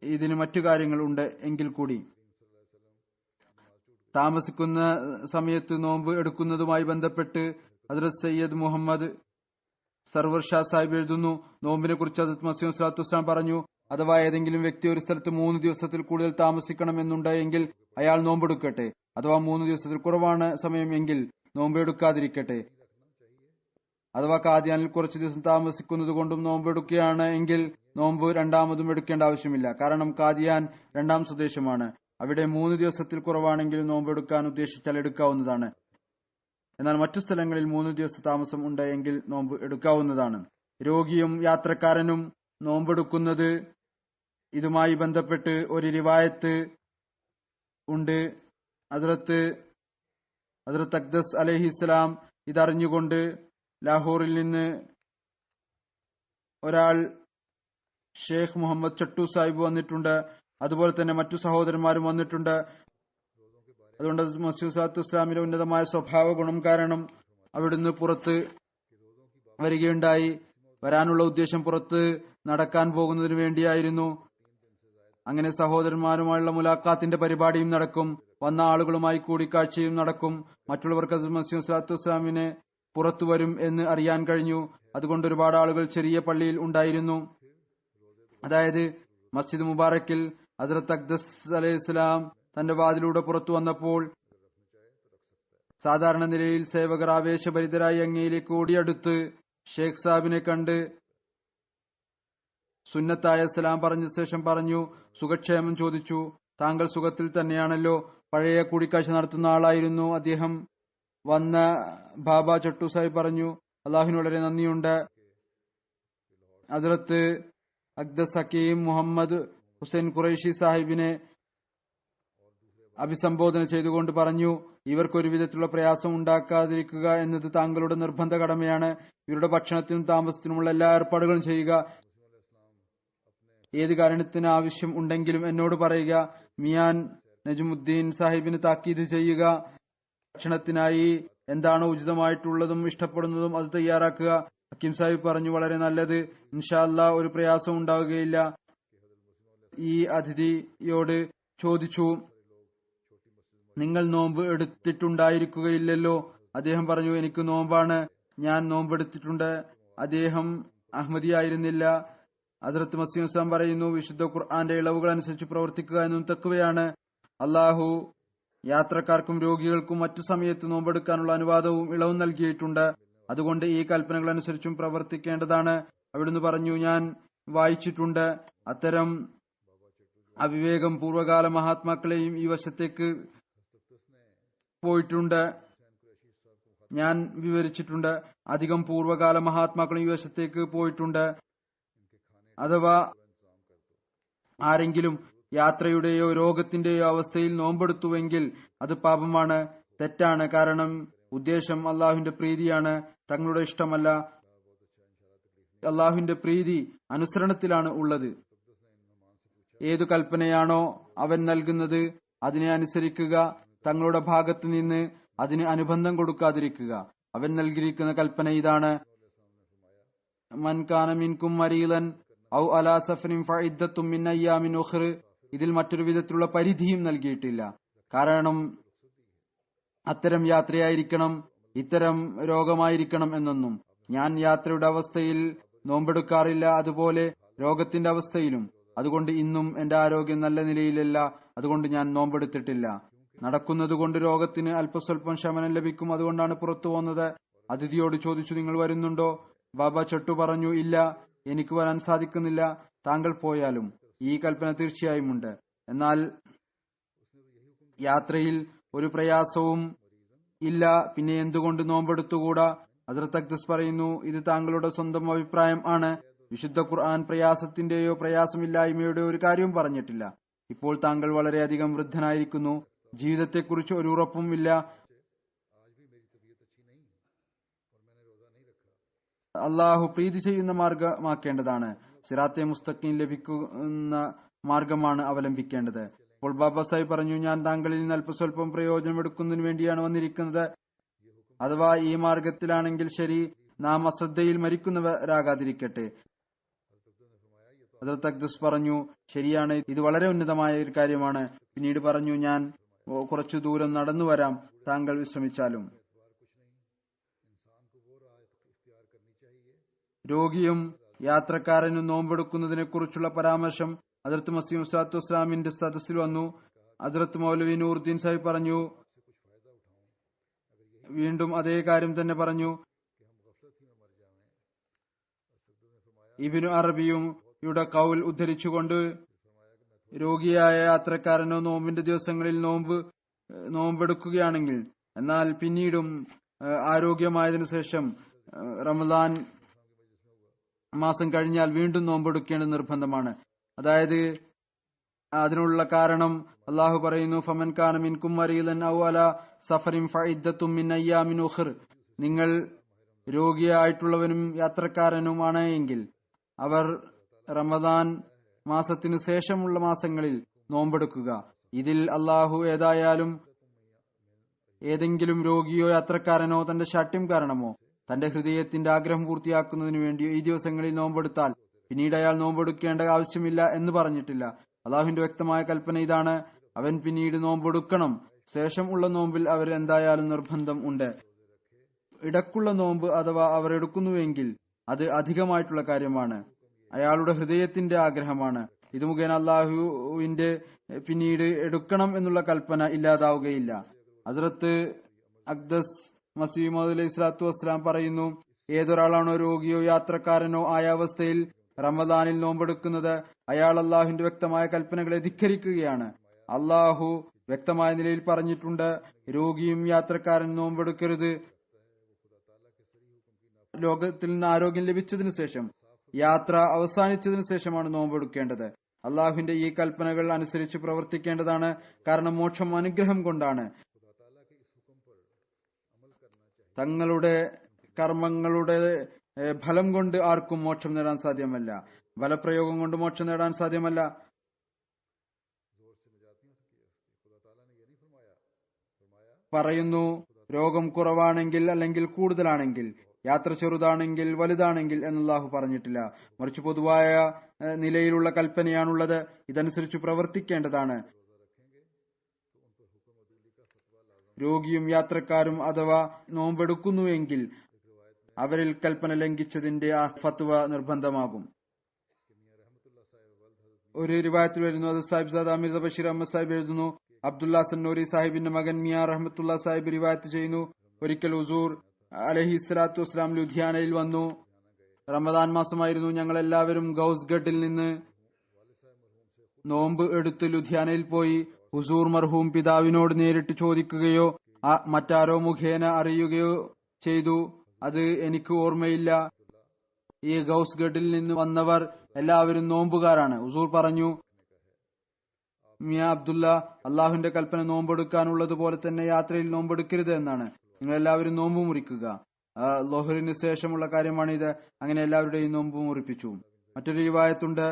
ഇതിന് മറ്റു കാര്യങ്ങൾ ഉണ്ട് എങ്കിൽ കൂടി താമസിക്കുന്ന സമയത്ത് നോമ്പ് എടുക്കുന്നതുമായി ബന്ധപ്പെട്ട് ഹദ്റത്ത് സയ്യിദ് മുഹമ്മദ് സർവർ ഷാ സാഹിബ് എഴുതുന്നു, നോമ്പിനെ കുറിച്ച് ഹദ്റത്ത് മസീഹ് സ്വലാത്തു വസ്സലാം പറഞ്ഞു, അഥവാ ഏതെങ്കിലും വ്യക്തി ഒരു സ്ഥലത്ത് 3 ദിവസത്തിൽ കൂടുതൽ താമസിക്കണമെന്നുണ്ട് എങ്കിൽ അയാൾ നോമ്പെടുക്കട്ടെ. അഥവാ 3 ദിവസത്തിൽ കുറവാണ് സമയം എങ്കിൽ നോമ്പെടുക്കാതിരിക്കട്ടെ. അഥവാ കാദിയാനിൽ കുറച്ചു ദിവസം താമസിക്കുന്നത് കൊണ്ടും നോമ്പെടുക്കുകയാണ് എങ്കിൽ നോമ്പ് 2ാമതും എടുക്കേണ്ട ആവശ്യമില്ല. കാരണം കാദിയാൻ 2ാം സ്വദേശമാണ്. അവിടെ 3 ദിവസത്തിൽ കുറവാണെങ്കിൽ നോമ്പെടുക്കാൻ ഉദ്ദേശിച്ചാൽ എടുക്കാവുന്നതാണ്. എന്നാൽ മറ്റു സ്ഥലങ്ങളിൽ 3 ദിവസ താമസം ഉണ്ടെങ്കിൽ നോമ്പ് എടുക്കാവുന്നതാണ്. രോഗിയും യാത്രക്കാരനും നോമ്പെടുക്കുന്നത് ഇതുമായി ബന്ധപ്പെട്ട് ഒരു റിവായത്ത് ഉണ്ട്. ഹദ്റത്ത് അഖ്ദസ് അലൈഹിസ്സലാം ഇതറിഞ്ഞുകൊണ്ട് ലാഹോറിൽ നിന്ന് ഒരാൾ ഷെയ്ഖ് മുഹമ്മദ് ചട്ടു സാഹിബ് വന്നിട്ടുണ്ട്. അതുപോലെ തന്നെ മറ്റു സഹോദരന്മാരും വന്നിട്ടുണ്ട്. അതുകൊണ്ട് മസീഹ് സഅദ് ഇസ്ലാമിന്റെ ഉന്നതമായ സ്വഭാവ ഗുണം കാരണം അവിടുന്ന് പുറത്ത് വരികയുണ്ടായി. വരാനുള്ള ഉദ്ദേശം പുറത്ത് നടക്കാൻ പോകുന്നതിന് വേണ്ടിയായിരുന്നു. അങ്ങനെ സഹോദരന്മാരുമായുള്ള മുലാഖാത്തിന്റെ പരിപാടിയും നടക്കും. വന്ന ആളുകളുമായി കൂടിക്കാഴ്ചയും നടക്കും. മറ്റുള്ളവർക്ക് മസീഹ് സഅദ് ഇസ്ലാമിനെ പുറത്തു വരും എന്ന് അറിയാൻ കഴിഞ്ഞു. അതുകൊണ്ട് ഒരുപാട് ആളുകൾ ചെറിയ പള്ളിയിൽ ഉണ്ടായിരുന്നു. അതായത് മസ്ജിദ് മുബാറക്കിൽ ഹസ്രത്ത് അഖ്ദസ് അലൈഹിസ്സലാം തന്റെ വാതിലൂടെ പുറത്തു വന്നപ്പോൾ സാധാരണ നിലയിൽ സേവകർ ആവേശഭരിതരായി അങ്ങയിലേക്ക് ഓടിയടുത്ത് ഷേഖ് സാഹിബിനെ കണ്ട് സുന്നത്തായ സലാം പറഞ്ഞ ശേഷം പറഞ്ഞു, സുഖക്ഷേമം ചോദിച്ചു. താങ്കൾ സുഖത്തിൽ തന്നെയാണല്ലോ? പഴയ കൂടിക്കാഴ്ച നടത്തുന്ന ആളായിരുന്നു അദ്ദേഹം. വന്ന ബാബ ചട്ടു സാഹിബ് പറഞ്ഞു, അള്ളാഹുവിന് വളരെ നന്ദിയുണ്ട്. ഹസ്രത്ത് അഖ്ദസ് ഹക്കീം മുഹമ്മദ് ഹുസൈൻ ഖുറൈഷി സാഹിബിനെ അഭിസംബോധന ചെയ്തുകൊണ്ട് പറഞ്ഞു, ഇവർക്കൊരു വിധത്തിലുള്ള പ്രയാസം ഉണ്ടാക്കാതിരിക്കുക എന്നത് താങ്കളുടെ നിർബന്ധ കടമയാണ്. ഇവരുടെ ഭക്ഷണത്തിനും താമസത്തിനുമുള്ള എല്ലാ ഏർപ്പാടുകളും ചെയ്യുക. ഏത് കാരണത്തിന് ആവശ്യം ഉണ്ടെങ്കിലും എന്നോട് പറയുക. മിയാൻ നജ്മുദ്ദീൻ സാഹിബിന് താക്കീത് ചെയ്യുക. ഭക്ഷണത്തിനായി എന്താണോ ഉചിതമായിട്ടുള്ളതും ഇഷ്ടപ്പെടുന്നതും അത് തയ്യാറാക്കുക. ഹക്കീം സാഹിബ് പറഞ്ഞു, വളരെ നല്ലത്, ഇൻഷാ അല്ലാ ഒരു പ്രയാസം ഉണ്ടാവുകയില്ല. ഈ അതിഥിയോട് ചോദിച്ചു, നിങ്ങൾ നോമ്പ് എടുത്തിട്ടുണ്ടായിരിക്കുകയില്ലല്ലോ? അദ്ദേഹം പറഞ്ഞു, എനിക്ക് നോമ്പാണ്, ഞാൻ നോമ്പെടുത്തിട്ടുണ്ട്. അദ്ദേഹം അഹമ്മദിയായിരുന്നില്ല. ഹദ്റത്ത് മസീഹ് ഇസ്ലാം പറയുന്നു, വിശുദ്ധ ഖുർആന്റെ ഇളവുകൾ അനുസരിച്ച് പ്രവർത്തിക്കുക എന്നും തഖ്വയാണ്. അള്ളാഹു യാത്രക്കാർക്കും രോഗികൾക്കും മറ്റു സമയത്ത് നോമ്പെടുക്കാനുള്ള അനുവാദവും ഇളവും നൽകിയിട്ടുണ്ട്. അതുകൊണ്ട് ഈ കൽപ്പനകൾ അനുസരിച്ചും പ്രവർത്തിക്കേണ്ടതാണ്. അവിടുന്ന് പറഞ്ഞു, ഞാൻ വായിച്ചിട്ടുണ്ട്, അത്തരം അവിവേകം പൂർവ്വകാല മഹാത്മാക്കളെയും ഈ വശത്തേക്ക് പോയിട്ടുണ്ട്. ഞാൻ വിവരിച്ചിട്ടുണ്ട്, അധികം പൂർവ്വകാല മഹാത്മാക്കളും ഈ വശത്തേക്ക് പോയിട്ടുണ്ട്. അഥവാ ആരെങ്കിലും യാത്രയുടെയോ രോഗത്തിന്റെയോ അവസ്ഥയിൽ നോമ്പെടുത്തുവെങ്കിൽ അത് പാപമാണ്, തെറ്റാണ്. കാരണം ഉദ്ദേശം അള്ളാഹുവിന്റെ പ്രീതിയാണ്, തങ്ങളുടെ ഇഷ്ടമല്ല. അള്ളാഹുവിന്റെ പ്രീതി അനുസരണത്തിലാണ് ഉള്ളത്. ഏതു കൽപ്പനയാണോ അവൻ നൽകുന്നത് അതിനെ അനുസരിക്കുക. തങ്ങളുടെ ഭാഗത്ത് നിന്ന് അതിന് അനുബന്ധം കൊടുക്കാതിരിക്കുക. അവൻ നൽകിയിരിക്കുന്ന കൽപ്പന ഇതാണ്, മൻ കാന മിൻകും മരീലൻ ഔ അലാ സഫറിൻ ഫഇദ്ദത്തും മിൻ അയ്യാമിൻ ഉഖ്റ. ഇതിൽ മറ്റൊരു വിധത്തിലുള്ള പരിധിയും നൽകിയിട്ടില്ല. കാരണം അത്തരം യാത്രയായിരിക്കണം, ഇത്തരം രോഗമായിരിക്കണം എന്നൊന്നും. ഞാൻ യാത്രയുടെ അവസ്ഥയിൽ നോമ്പെടുക്കാറില്ല, അതുപോലെ രോഗത്തിന്റെ അവസ്ഥയിലും. അതുകൊണ്ട് ഇന്നും എന്റെ ആരോഗ്യം നല്ല നിലയിലല്ല, അതുകൊണ്ട് ഞാൻ നോമ്പെടുത്തിട്ടില്ല. നടക്കുന്നത് കൊണ്ട് രോഗത്തിന് അല്പസ്വല്പം ശമനം ലഭിക്കും, അതുകൊണ്ടാണ് പുറത്തു പോകുന്നത്. അതിഥിയോട് ചോദിച്ചു, നിങ്ങൾ വരുന്നുണ്ടോ? ബാബ ചട്ടു പറഞ്ഞു, ഇല്ല, എനിക്ക് വരാൻ സാധിക്കുന്നില്ല, താങ്കൾ പോയാലും. ഈ കൽപ്പന തീർച്ചയായും ഉണ്ട്. എന്നാൽ യാത്രയിൽ ഒരു പ്രയാസവും ഇല്ല, പിന്നെ എന്തുകൊണ്ട് നോമ്പെടുത്തുകൂടാ? ഹസ്രത്ത് അഖ്ദസ് പറയുന്നു, ഇത് താങ്കളുടെ സ്വന്തം അഭിപ്രായം ആണ്. വിശുദ്ധ ഖുർആൻ പ്രയാസത്തിന്റെയോ പ്രയാസമില്ലായ്മയുടെയോ ഒരു കാര്യവും പറഞ്ഞിട്ടില്ല. ഇപ്പോൾ താങ്കൾ വളരെയധികം വൃദ്ധനായിരിക്കുന്നു, ജീവിതത്തെക്കുറിച്ച് ഒരു ഉറപ്പും ഇല്ല. അള്ളാഹു പ്രീതി ചെയ്യുന്ന മാർഗമാക്കേണ്ടതാണ്. സിറാത്തെ മുസ്തഖീം ലഭിക്കുന്ന മാർഗമാണ് അവലംബിക്കേണ്ടത്. അപ്പോൾ ബാബ സാഹിബ് പറഞ്ഞു, ഞാൻ താങ്കളിൽ നിന്ന് അല്പസ്വല്പം പ്രയോജനം എടുക്കുന്നതിന് വേണ്ടിയാണ് വന്നിരിക്കുന്നത്. അഥവാ ഈ മാർഗത്തിലാണെങ്കിൽ ശരി, നാം അശ്രദ്ധയിൽ മരിക്കുന്നവരാകാതിരിക്കട്ടെ. ഹദ്റത്ത് അഖ്ദസ് പറഞ്ഞു, ശരിയാണ്, ഇത് വളരെ ഉന്നതമായ ഒരു കാര്യമാണ്. പിന്നീട് പറഞ്ഞു, ഞാൻ കുറച്ചു ദൂരം നടന്നു വരാം, താങ്കൾ വിശ്രമിച്ചാലും. രോഗിയും യാത്രക്കാരനും നോമ്പെടുക്കുന്നതിനെ കുറിച്ചുള്ള പരാമർശം ഹദ്റത്ത് മസീഹ് സഅദ് ഇസ്ലാമിന്റെ സദസ്സിൽ വന്നു. ഹദ്റത്ത് മൗലവി നൂറുദ്ദീൻ സാഹിബ് പറഞ്ഞു, വീണ്ടും അതേ കാര്യം തന്നെ പറഞ്ഞു. ഇബ്നു അറബിയും യുടെ കൗൽ ഉദ്ധരിച്ചുകൊണ്ട്, രോഗിയായ യാത്രക്കാരനോ നോമ്പിന്റെ ദിവസങ്ങളിൽ നോമ്പെടുക്കുകയാണെങ്കിൽ, എന്നാൽ പിന്നീടും ആരോഗ്യമായതിനു ശേഷം റമദാൻ മാസം കഴിഞ്ഞാൽ വീണ്ടും നോമ്പെടുക്കേണ്ടത് നിർബന്ധമാണ്. അതായത് അതിനുള്ള കാരണം അള്ളാഹു പറയുന്നു, ഫമൻ കാന മിൻകും മരീദൻ ഔ അലാ സഫറിൻ ഫഇദ്ദത്തും മിൻ അയ്യാമിൻ ഉഖർ. നിങ്ങൾ രോഗിയായിട്ടുള്ളവനും യാത്രക്കാരനുമാണ് എങ്കിൽ അവർ റമദാൻ മാസത്തിനു ശേഷമുള്ള മാസങ്ങളിൽ നോമ്പെടുക്കുക. ഇതിൽ അള്ളാഹു ഏതെങ്കിലും രോഗിയോ യാത്രക്കാരനോ തന്റെ ശാഠ്യം കാരണമോ തന്റെ ഹൃദയത്തിന്റെ ആഗ്രഹം പൂർത്തിയാക്കുന്നതിനു വേണ്ടി ഈ ദിവസങ്ങളിൽ നോമ്പെടുത്താൽ പിന്നീട് അയാൾ നോമ്പെടുക്കേണ്ട ആവശ്യമില്ല എന്ന് പറഞ്ഞിട്ടില്ല. അള്ളാഹുവിന്റെ വ്യക്തമായ കൽപ്പന ഇതാണ്, അവൻ പിന്നീട് നോമ്പെടുക്കണം. ശേഷം ഉള്ള നോമ്പിൽ അവർ എന്തായാലും നിർബന്ധം ഉണ്ട്. ഇടക്കുള്ള നോമ്പ് അഥവാ അവർ എടുക്കുന്നുവെങ്കിൽ അത് അധികമായിട്ടുള്ള കാര്യമാണ്, അയാളുടെ ഹൃദയത്തിന്റെ ആഗ്രഹമാണ്. ഇത് മുഖേന അള്ളാഹുവിന്റെ പിന്നീട് എടുക്കണം എന്നുള്ള കൽപ്പന ഇല്ലാതാവുകയില്ല. ഹസ്രത്ത് അഖ്ദസ് മസീഹ് മൗഊദ് അലൈഹി സ്വലാത്തു വസ്സലാം പറയുന്നു, ഏതൊരാളാണോ രോഗിയോ യാത്രക്കാരനോ ആയ അവസ്ഥയിൽ റമദാനിൽ നോമ്പെടുക്കുന്നത് അയാൾ അള്ളാഹുവിന്റെ വ്യക്തമായ കൽപ്പനകളെ ധിക്കരിക്കുകയാണ്. അള്ളാഹു വ്യക്തമായ നിലയിൽ പറഞ്ഞിട്ടുണ്ട്, രോഗിയും യാത്രക്കാരൻ നോമ്പെടുക്കരുത്. ലോകത്തിൽ നിന്ന് ആരോഗ്യം ലഭിച്ചതിനു ശേഷം, യാത്ര അവസാനിച്ചതിനു ശേഷമാണ് നോമ്പെടുക്കേണ്ടത്. അള്ളാഹുവിന്റെ ഈ കൽപ്പനകൾ അനുസരിച്ച് പ്രവർത്തിക്കേണ്ടതാണ്. കാരണം മോക്ഷം അനുഗ്രഹം കൊണ്ടാണ്. തങ്ങളുടെ കർമ്മങ്ങളുടെ ഫലം കൊണ്ട് ആർക്കും മോക്ഷം നേടാൻ സാധ്യമല്ല. ബലപ്രയോഗം കൊണ്ട് മോക്ഷം നേടാൻ സാധ്യമല്ല. പറയുന്നു, രോഗം കുറവാണെങ്കിൽ അല്ലെങ്കിൽ കൂടുതലാണെങ്കിൽ, യാത്ര ചെറുതാണെങ്കിൽ വലുതാണെങ്കിൽ എന്നല്ലാഹു പറഞ്ഞിട്ടില്ല. മറിച്ച് പൊതുവായ നിലയിലുള്ള കൽപ്പനയാണുള്ളത്. ഇതനുസരിച്ച് പ്രവർത്തിക്കേണ്ടതാണ്. രോഗിയും യാത്രക്കാരും അഥവാ നോമ്പെടുക്കുന്നുവെങ്കിൽ അവരിൽ കൽപ്പന ലംഘിച്ചതിന്റെ ആ ഫത്വ നിർബന്ധമാകും. ഒരു റിവായത്തിൽ വരുന്നു, അത് സാഹിബ്സാദ് അമീർ ബഷീർ അഹമ്മദ് സാഹിബ് എഴുതുന്നു, അബ്ദുല്ല സന്നൂരി സാഹിബിന്റെ മകൻ മിയാ റഹ്മത്തുള്ള സാഹിബ് റിവായത്ത് ചെയ്യുന്നു, ഒരിക്കൽ ഹുസൂർ അലൈഹി സ്വലാത്തു വസ്സലാം ലുധിയാനയിൽ വന്നു. റമദാൻ മാസമായിരുന്നു. ഞങ്ങൾ എല്ലാവരും ഗൌസ്ഗഡിൽ നിന്ന് നോമ്പ് എടുത്ത് ലുധിയാനയിൽ പോയി. ഹുസൂർ മർഹൂം പിതാവിനോട് നേരിട്ട് ചോദിക്കുകയോ മറ്റാരോ മുഖേന അറിയുകയോ ചെയ്തു. അത് എനിക്ക് ഓർമ്മയില്ല. ഈ ഗൌസ്ഗഡിൽ നിന്ന് വന്നവർ എല്ലാവരും നോമ്പുകാരാണ്. ഹുസൂർ പറഞ്ഞു, മിയാ അബ്ദുല്ല, അള്ളാഹുവിന്റെ കൽപ്പന നോമ്പെടുക്കാനുള്ളതുപോലെ തന്നെ യാത്രയിൽ നോമ്പെടുക്കരുത് എന്നാണ്. നിങ്ങൾ എല്ലാവരും നോമ്പ് മുറിക്കുക. ലോഹറിന് ശേഷമുള്ള കാര്യമാണിത്. അങ്ങനെ എല്ലാവരുടെയും നോമ്പ് മുറിപ്പിച്ചു. മറ്റൊരു റിവായത്തുണ്ട്,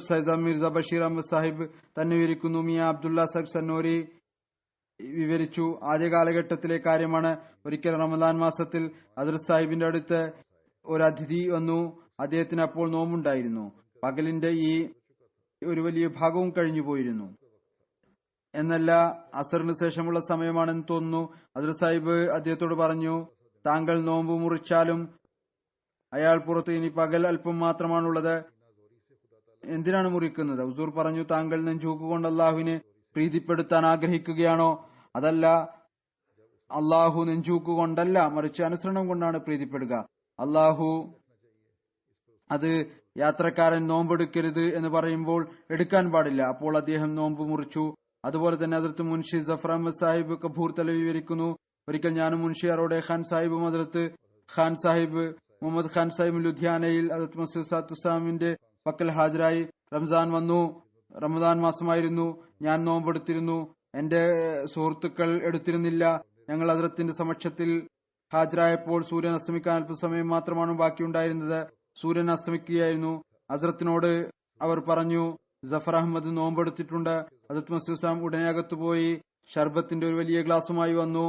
സയ്യിദ് മിർസ ബഷീർ അഹമ്മദ് സാഹിബ് തന്നെ വിവരിക്കുന്നു, മിയാ അബ്ദുല്ല സാഹിബ് സന്നോരി വിവരിച്ചു, ആദ്യ കാലഘട്ടത്തിലെ കാര്യമാണ്. ഒരിക്കൽ റമദാൻ മാസത്തിൽ ഹദ്റത്ത് സാഹിബിന്റെ അടുത്ത് ഒരു അതിഥി വന്നു. അദ്ദേഹത്തിന് അപ്പോൾ നോമ്പുണ്ടായിരുന്നു. പകലിന്റെ ഈ ഒരു വലിയ ഭാഗവും കഴിഞ്ഞു പോയിരുന്നു. എന്നല്ല, അസറിന് ശേഷമുള്ള സമയമാണെന്ന് തോന്നുന്നു. ഹദ്റത്ത് സാഹിബ് അദ്ദേഹത്തോട് പറഞ്ഞു, താങ്കൾ നോമ്പ് മുറിച്ചാലും അയാൾ പുറത്ത് ഇനി പകൽ അല്പം മാത്രമാണുള്ളത്, എന്തിനാണ് മുറിക്കുന്നത്? ഹുസൂർ പറഞ്ഞു, താങ്കൾ നെഞ്ചൂക്കുകൊണ്ട് അള്ളാഹുവിനെ പ്രീതിപ്പെടുത്താൻ ആഗ്രഹിക്കുകയാണോ? അതല്ല, അള്ളാഹു നെഞ്ചൂക്കുകൊണ്ടല്ല, മറിച്ച് അനുസരണം കൊണ്ടാണ് പ്രീതിപ്പെടുക. അള്ളാഹു അത് യാത്രക്കാരൻ നോമ്പെടുക്കരുത് എന്ന് പറയുമ്പോൾ എടുക്കാൻ പാടില്ല. അപ്പോൾ അദ്ദേഹം നോമ്പ് മുറിച്ചു. അതുപോലെ തന്നെ ഹദ്റത്ത് മുൻഷി ജഫർ അഹമ്മദ് സാഹിബ് കപൂർ തല വിവരിക്കുന്നു, ഒരിക്കൽ ഞാനും മുൻഷി അറോഡെ ഖാൻ സാഹിബും ഹദ്റത്ത് ഖാൻ സാഹിബ് മുഹമ്മദ് ഖാൻ സാഹിബ് ലുധിയാനയിൽ ഹദ്റത്ത് മസീഹ് സാത്തുസാമിന്റെ പക്കൽ ഹാജരായി. റംസാൻ വന്നു. റമദാൻ മാസമായിരുന്നു. ഞാൻ നോമ്പെടുത്തിരുന്നു. എന്റെ സുഹൃത്തുക്കൾ എടുത്തിരുന്നില്ല. ഞങ്ങൾ ഹദ്റത്തിന്റെ സമക്ഷത്തിൽ ഹാജരായപ്പോൾ സൂര്യൻ അസ്തമിക്കാൻ അല്പസമയം മാത്രമാണ് ബാക്കിയുണ്ടായിരുന്നത്. സൂര്യൻ അസ്തമിക്കുകയായിരുന്നു. ഹസ്രത്തിനോട് അവർ പറഞ്ഞു, ജഫർ അഹമ്മദ് നോമ്പെടുത്തിട്ടുണ്ട്. ഹദ്റത്ത് മസീഹ് ഇസ്ലാം ഉടനെ അകത്തുപോയി ഷർബത്തിന്റെ ഒരു വലിയ ഗ്ലാസുമായി വന്നു.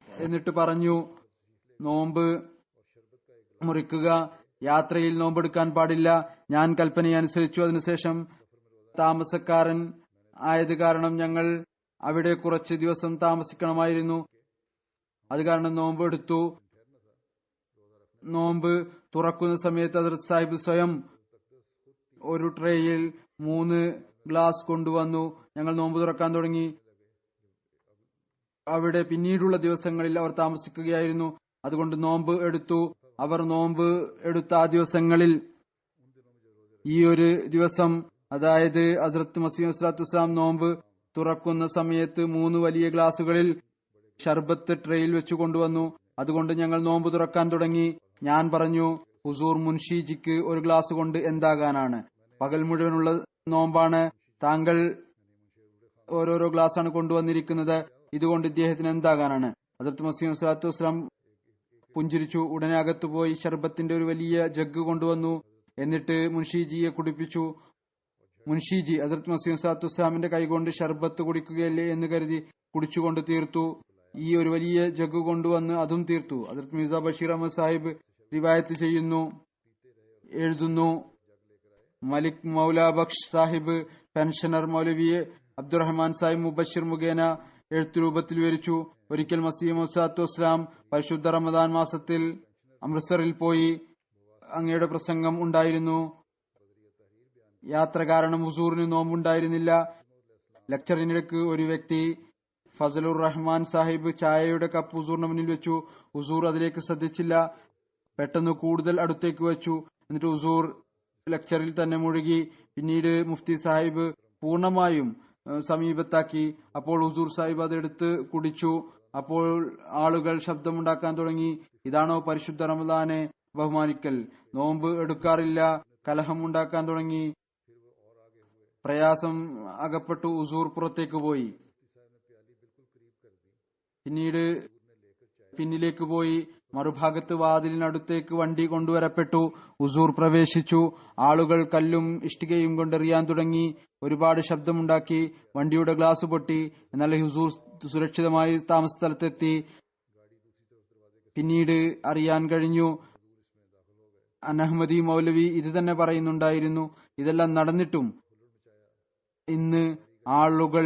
എന്നിട്ട് പറഞ്ഞു, നോമ്പ് മുറിക്കുക, യാത്രയിൽ നോമ്പെടുക്കാൻ പാടില്ല. ഞാൻ കൽപ്പനയനുസരിച്ചു. അതിനുശേഷം താമസക്കാരൻ ആയത് കാരണം ഞങ്ങൾ അവിടെ കുറച്ച് ദിവസം താമസിക്കണമായിരുന്നു. അത് കാരണം നോമ്പ് എടുത്തു. നോമ്പ് തുറക്കുന്ന സമയത്ത് ഹദ്റത്ത് സാഹിബ് സ്വയം ഒരു ട്രേയിൽ 3 ഗ്ലാസ് കൊണ്ടുവന്നു. ഞങ്ങൾ നോമ്പ് തുറക്കാൻ തുടങ്ങി. അവിടെ പിന്നീടുള്ള ദിവസങ്ങളിൽ അവർ താമസിക്കുകയായിരുന്നു. അതുകൊണ്ട് നോമ്പ് എടുത്തു. അവർ നോമ്പ് എടുത്ത ആ ദിവസങ്ങളിൽ ഈ ഒരു ദിവസം, അതായത് ഹസ്രത്ത് മസീഹ് സ്വലാത്തു വസ്സലാം നോമ്പ് തുറക്കുന്ന സമയത്ത് 3 വലിയ ഗ്ലാസുകളിൽ ഷർബത്ത് ട്രെയിൽ വെച്ചു കൊണ്ടുവന്നു. അതുകൊണ്ട് ഞങ്ങൾ നോമ്പ് തുറക്കാൻ തുടങ്ങി. ഞാൻ പറഞ്ഞു, ഹുസൂർ, മുൻഷിജിക്ക് ഒരു ഗ്ലാസ് കൊണ്ട് എന്താകാനാണ്? പകൽ മുഴുവനുള്ള നോമ്പാണ്. താങ്കൾ ഓരോരോ ഗ്ലാസ്സാണ് കൊണ്ടുവന്നിരിക്കുന്നത്. ഇതുകൊണ്ട് ഇദ്ദേഹത്തിന് എന്താകാനാണ്? ഹദ്റത്ത് മസീഹ് സ്വല്ലല്ലാഹു അലൈഹി വസല്ലം പുഞ്ചിരിച്ചു. ഉടനെ അകത്തുപോയി ഷർബത്തിന്റെ ഒരു വലിയ ജഗ് കൊണ്ടുവന്നു. എന്നിട്ട് മുൻഷിജിയെ കുടിപ്പിച്ചു. മുൻഷിജി ഹദ്റത്ത് മസീഹ് സ്വല്ലല്ലാഹു അലൈഹി വസല്ലമിന്റെ കൈകൊണ്ട് ഷർബത്ത് കുടിക്കുകയല്ലേ എന്ന് കരുതി കുടിച്ചുകൊണ്ട് തീർത്തു. ഈ ഒരു വലിയ ജഗ് കൊണ്ടുവന്ന് അതും തീർത്തു. ഹദ്റത്ത് മിർസ ബഷീർ അഹമ്മദ് സാഹിബ് റിവായത്ത് ചെയ്യുന്നു, എഴുതുന്നു, മലിക് മൗല ബക്ഷ് സാഹിബ് പെൻഷനർ മൗലവി അബ്ദുറഹ്മാൻ സാഹിബ് മുബഷിർ മുഖേന എഴുത്തുരൂപത്തിൽ വിവരിച്ചു. ഒരിക്കൽ മസീഹ് മൗഊദ് സ്വല്ലല്ലാഹു അലൈഹി വസല്ലം പരിശുദ്ധ റമദാൻ മാസത്തിൽ അമൃത്സറിൽ പോയി. അങ്ങയുടെ പ്രസംഗം ഉണ്ടായിരുന്നു. യാത്ര കാരണം ഹുസൂറിന് നോമ്പുണ്ടായിരുന്നില്ല. ലെക്ചറിനിടയ്ക്ക് ഒരു വ്യക്തി ഫസലുർ റഹ്മാൻ സാഹിബ് ചായയുടെ കപ്പ് ഹുസൂറിന് മുന്നിൽ വെച്ചു. ഹുസൂർ അതിലേക്ക് ശ്രദ്ധിച്ചില്ല. പെട്ടെന്ന് കൂടുതൽ അടുത്തേക്ക് വെച്ചു. എന്നിട്ട് ഹുസൂർ ലെക്ചറിൽ തന്നെ മുഴുകി. പിന്നീട് മുഫ്തി സാഹിബ് പൂർണ്ണമായും സമീപത്താക്കി. അപ്പോൾ ഹുസൂർ സാഹിബ് അതെടുത്ത് കുടിച്ചു. അപ്പോൾ ആളുകൾ ശബ്ദമുണ്ടാക്കാൻ തുടങ്ങി. ഇതാണോ പരിശുദ്ധ റമദാനെ ബഹുമാനിക്കൽ? നോമ്പ് എടുക്കാറില്ല. കലഹം ഉണ്ടാക്കാൻ തുടങ്ങി. പ്രയാസം അകപ്പെട്ടു. ഹുസൂർ പുറത്തേക്ക് പോയി. പിന്നീട് പിന്നിലേക്ക് പോയി. മറുഭാഗത്ത് വാതിലിനടുത്തേക്ക് വണ്ടി കൊണ്ടുവരപ്പെട്ടു. ഹുസൂർ പ്രവേശിച്ചു. ആളുകൾ കല്ലും ഇഷ്ടികയും കൊണ്ടെറിയാൻ തുടങ്ങി. ഒരുപാട് ശബ്ദമുണ്ടാക്കി. വണ്ടിയുടെ ഗ്ലാസ് പൊട്ടി. എന്നാൽ ഹുസൂർ സുരക്ഷിതമായി താമസ സ്ഥലത്തെത്തി. പിന്നീട് അറിയാൻ കഴിഞ്ഞു, അനഹ്മദി മൗലവി ഇത് തന്നെ പറയുന്നുണ്ടായിരുന്നു. ഇതെല്ലാം നടന്നിട്ടും ഇന്ന് ആളുകൾ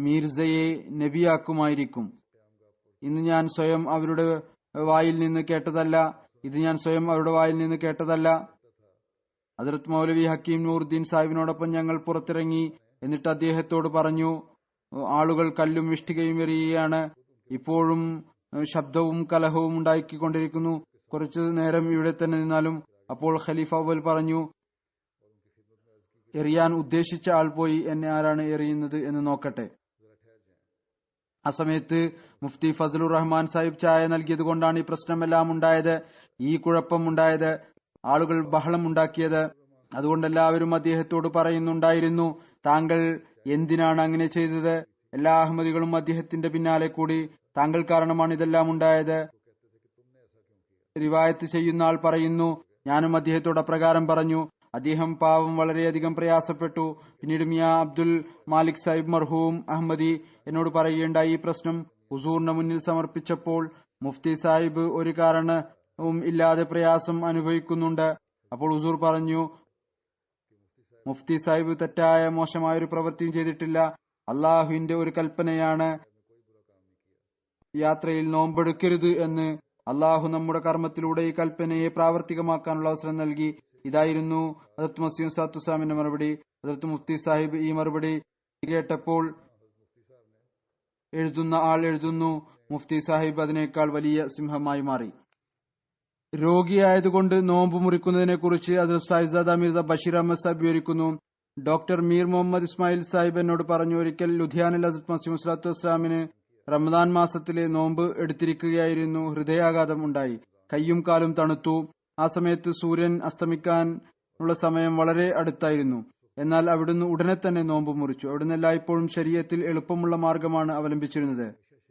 മിർസയെ നബിയാക്കുമായിരിക്കും. ഇന്ന് ഞാൻ സ്വയം അവരുടെ വായിൽ നിന്ന് കേട്ടതല്ല. ഇത് ഞാൻ സ്വയം അവരുടെ വായിൽ നിന്ന് കേട്ടതല്ല. ഹദ്റത്ത് മൗലവി ഹക്കീം നൂറുദ്ദീൻ സാഹിബിനോടൊപ്പം ഞങ്ങൾ പുറത്തിറങ്ങി. എന്നിട്ട് അദ്ദേഹത്തോട് പറഞ്ഞു, ആളുകൾ കല്ലും ഇഷ്ടികയും എറിയുകയാണ്. ഇപ്പോഴും ശബ്ദവും കലഹവും ഉണ്ടാക്കിക്കൊണ്ടിരിക്കുന്നു. കുറച്ചു നേരം ഇവിടെ തന്നെ നിന്നാലും. അപ്പോൾ ഖലീഫ അവൽ പറഞ്ഞു, എറിയാൻ ഉദ്ദേശിച്ച ആൾ പോയി എന്നെ ആരാണ് എറിയുന്നത് എന്ന് നോക്കട്ടെ. ആ സമയത്ത് മുഫ്തി ഫസലുർ റഹ്മാൻ സാഹിബ് ചായ നൽകിയത് കൊണ്ടാണ് ഈ പ്രശ്നമെല്ലാം ഉണ്ടായത്, ഈ കുഴപ്പമുണ്ടായത്, ആളുകൾ ബഹളം ഉണ്ടാക്കിയത്. അതുകൊണ്ട് എല്ലാവരും അദ്ദേഹത്തോട് പറയുന്നുണ്ടായിരുന്നു, താങ്കൾ എന്തിനാണ് അങ്ങനെ ചെയ്തത്? എല്ലാ അഹമ്മദികളും അദ്ദേഹത്തിന്റെ പിന്നാലെ കൂടി. താങ്കൾ കാരണമാണ് ഇതെല്ലാം ഉണ്ടായത്. റിവായത്ത് ചെയ്യുന്ന ആൾ പറയുന്നു, ഞാനും അദ്ദേഹത്തോട് അപ്രകാരം പറഞ്ഞു. അദ്ദേഹം പാവം വളരെയധികം പ്രയാസപ്പെട്ടു. പിന്നീട് മിയാ അബ്ദുൽ മാലിക് സാഹിബ് മർഹൂം അഹമ്മദി എന്നോട് പറയുകയുണ്ടായി, ഈ പ്രശ്നം ഹുസൂറിന്റെ മുന്നിൽ സമർപ്പിച്ചപ്പോൾ മുഫ്തി സാഹിബ് ഒരു കാരണവും ഇല്ലാതെ പ്രയാസം അനുഭവിക്കുന്നുണ്ട്. അപ്പോൾ ഹുസൂർ പറഞ്ഞു, മുഫ്തി സാഹിബ് തെറ്റായ മോശമായ ഒരു പ്രവൃത്തിയും ചെയ്തിട്ടില്ല. അള്ളാഹുവിന്റെ ഒരു കൽപ്പനയാണ് യാത്രയിൽ നോമ്പെടുക്കരുത് എന്ന്. അള്ളാഹു നമ്മുടെ കർമ്മത്തിലൂടെ ഈ കൽപ്പനയെ പ്രാവർത്തികമാക്കാനുള്ള അവസരം നൽകി. ഇതായിരുന്നു ഹദ്റത്ത് മസീഹ് സ്വല്ലല്ലാഹു അലൈഹി വസല്ലമിന്റെ മറുപടി. ഹദ്റത്ത് മുഫ്തി സാഹിബ് ഈ മറുപടി കേട്ടപ്പോൾ എഴുതുന്ന ആൾ എഴുതുന്നു, മുഫ്തി സാഹിബ് അതിനേക്കാൾ വലിയ സിംഹമായി മാറി. രോഗിയായതുകൊണ്ട് നോമ്പ് മുറിക്കുന്നതിനെ കുറിച്ച് ഹദ്റത്ത് സാഹിബ്സാദ മിർസ ബഷീർ അഹമ്മദ് സാഹിബ് വിവരിക്കുന്നു. ഡോക്ടർ മീർ മുഹമ്മദ് ഇസ്മായിൽ സാഹിബ് എന്നോട് പറഞ്ഞു, ഒരിക്കൽ ലുധിയാനിൽ ഹദ്റത്ത് മസീഹ് സ്വല്ലല്ലാഹു അലൈഹി വസല്ലമിന് റമദാൻ മാസത്തിലെ നോമ്പ് എടുത്തിരിക്കുകയായിരുന്നു. ഹൃദയാഘാതം ഉണ്ടായി. കയ്യും കാലും തണുത്തു. ആ സമയത്ത് സൂര്യൻ അസ്തമിക്കാനുള്ള സമയം വളരെ അടുത്തായിരുന്നു. എന്നാൽ അവിടുന്ന് ഉടനെ തന്നെ നോമ്പ് മുറിച്ചു. അവിടുന്ന് എല്ലായ്പ്പോഴും ശരീഅത്തിൽ എളുപ്പമുള്ള മാർഗമാണ് അവലംബിച്ചിരുന്നത്.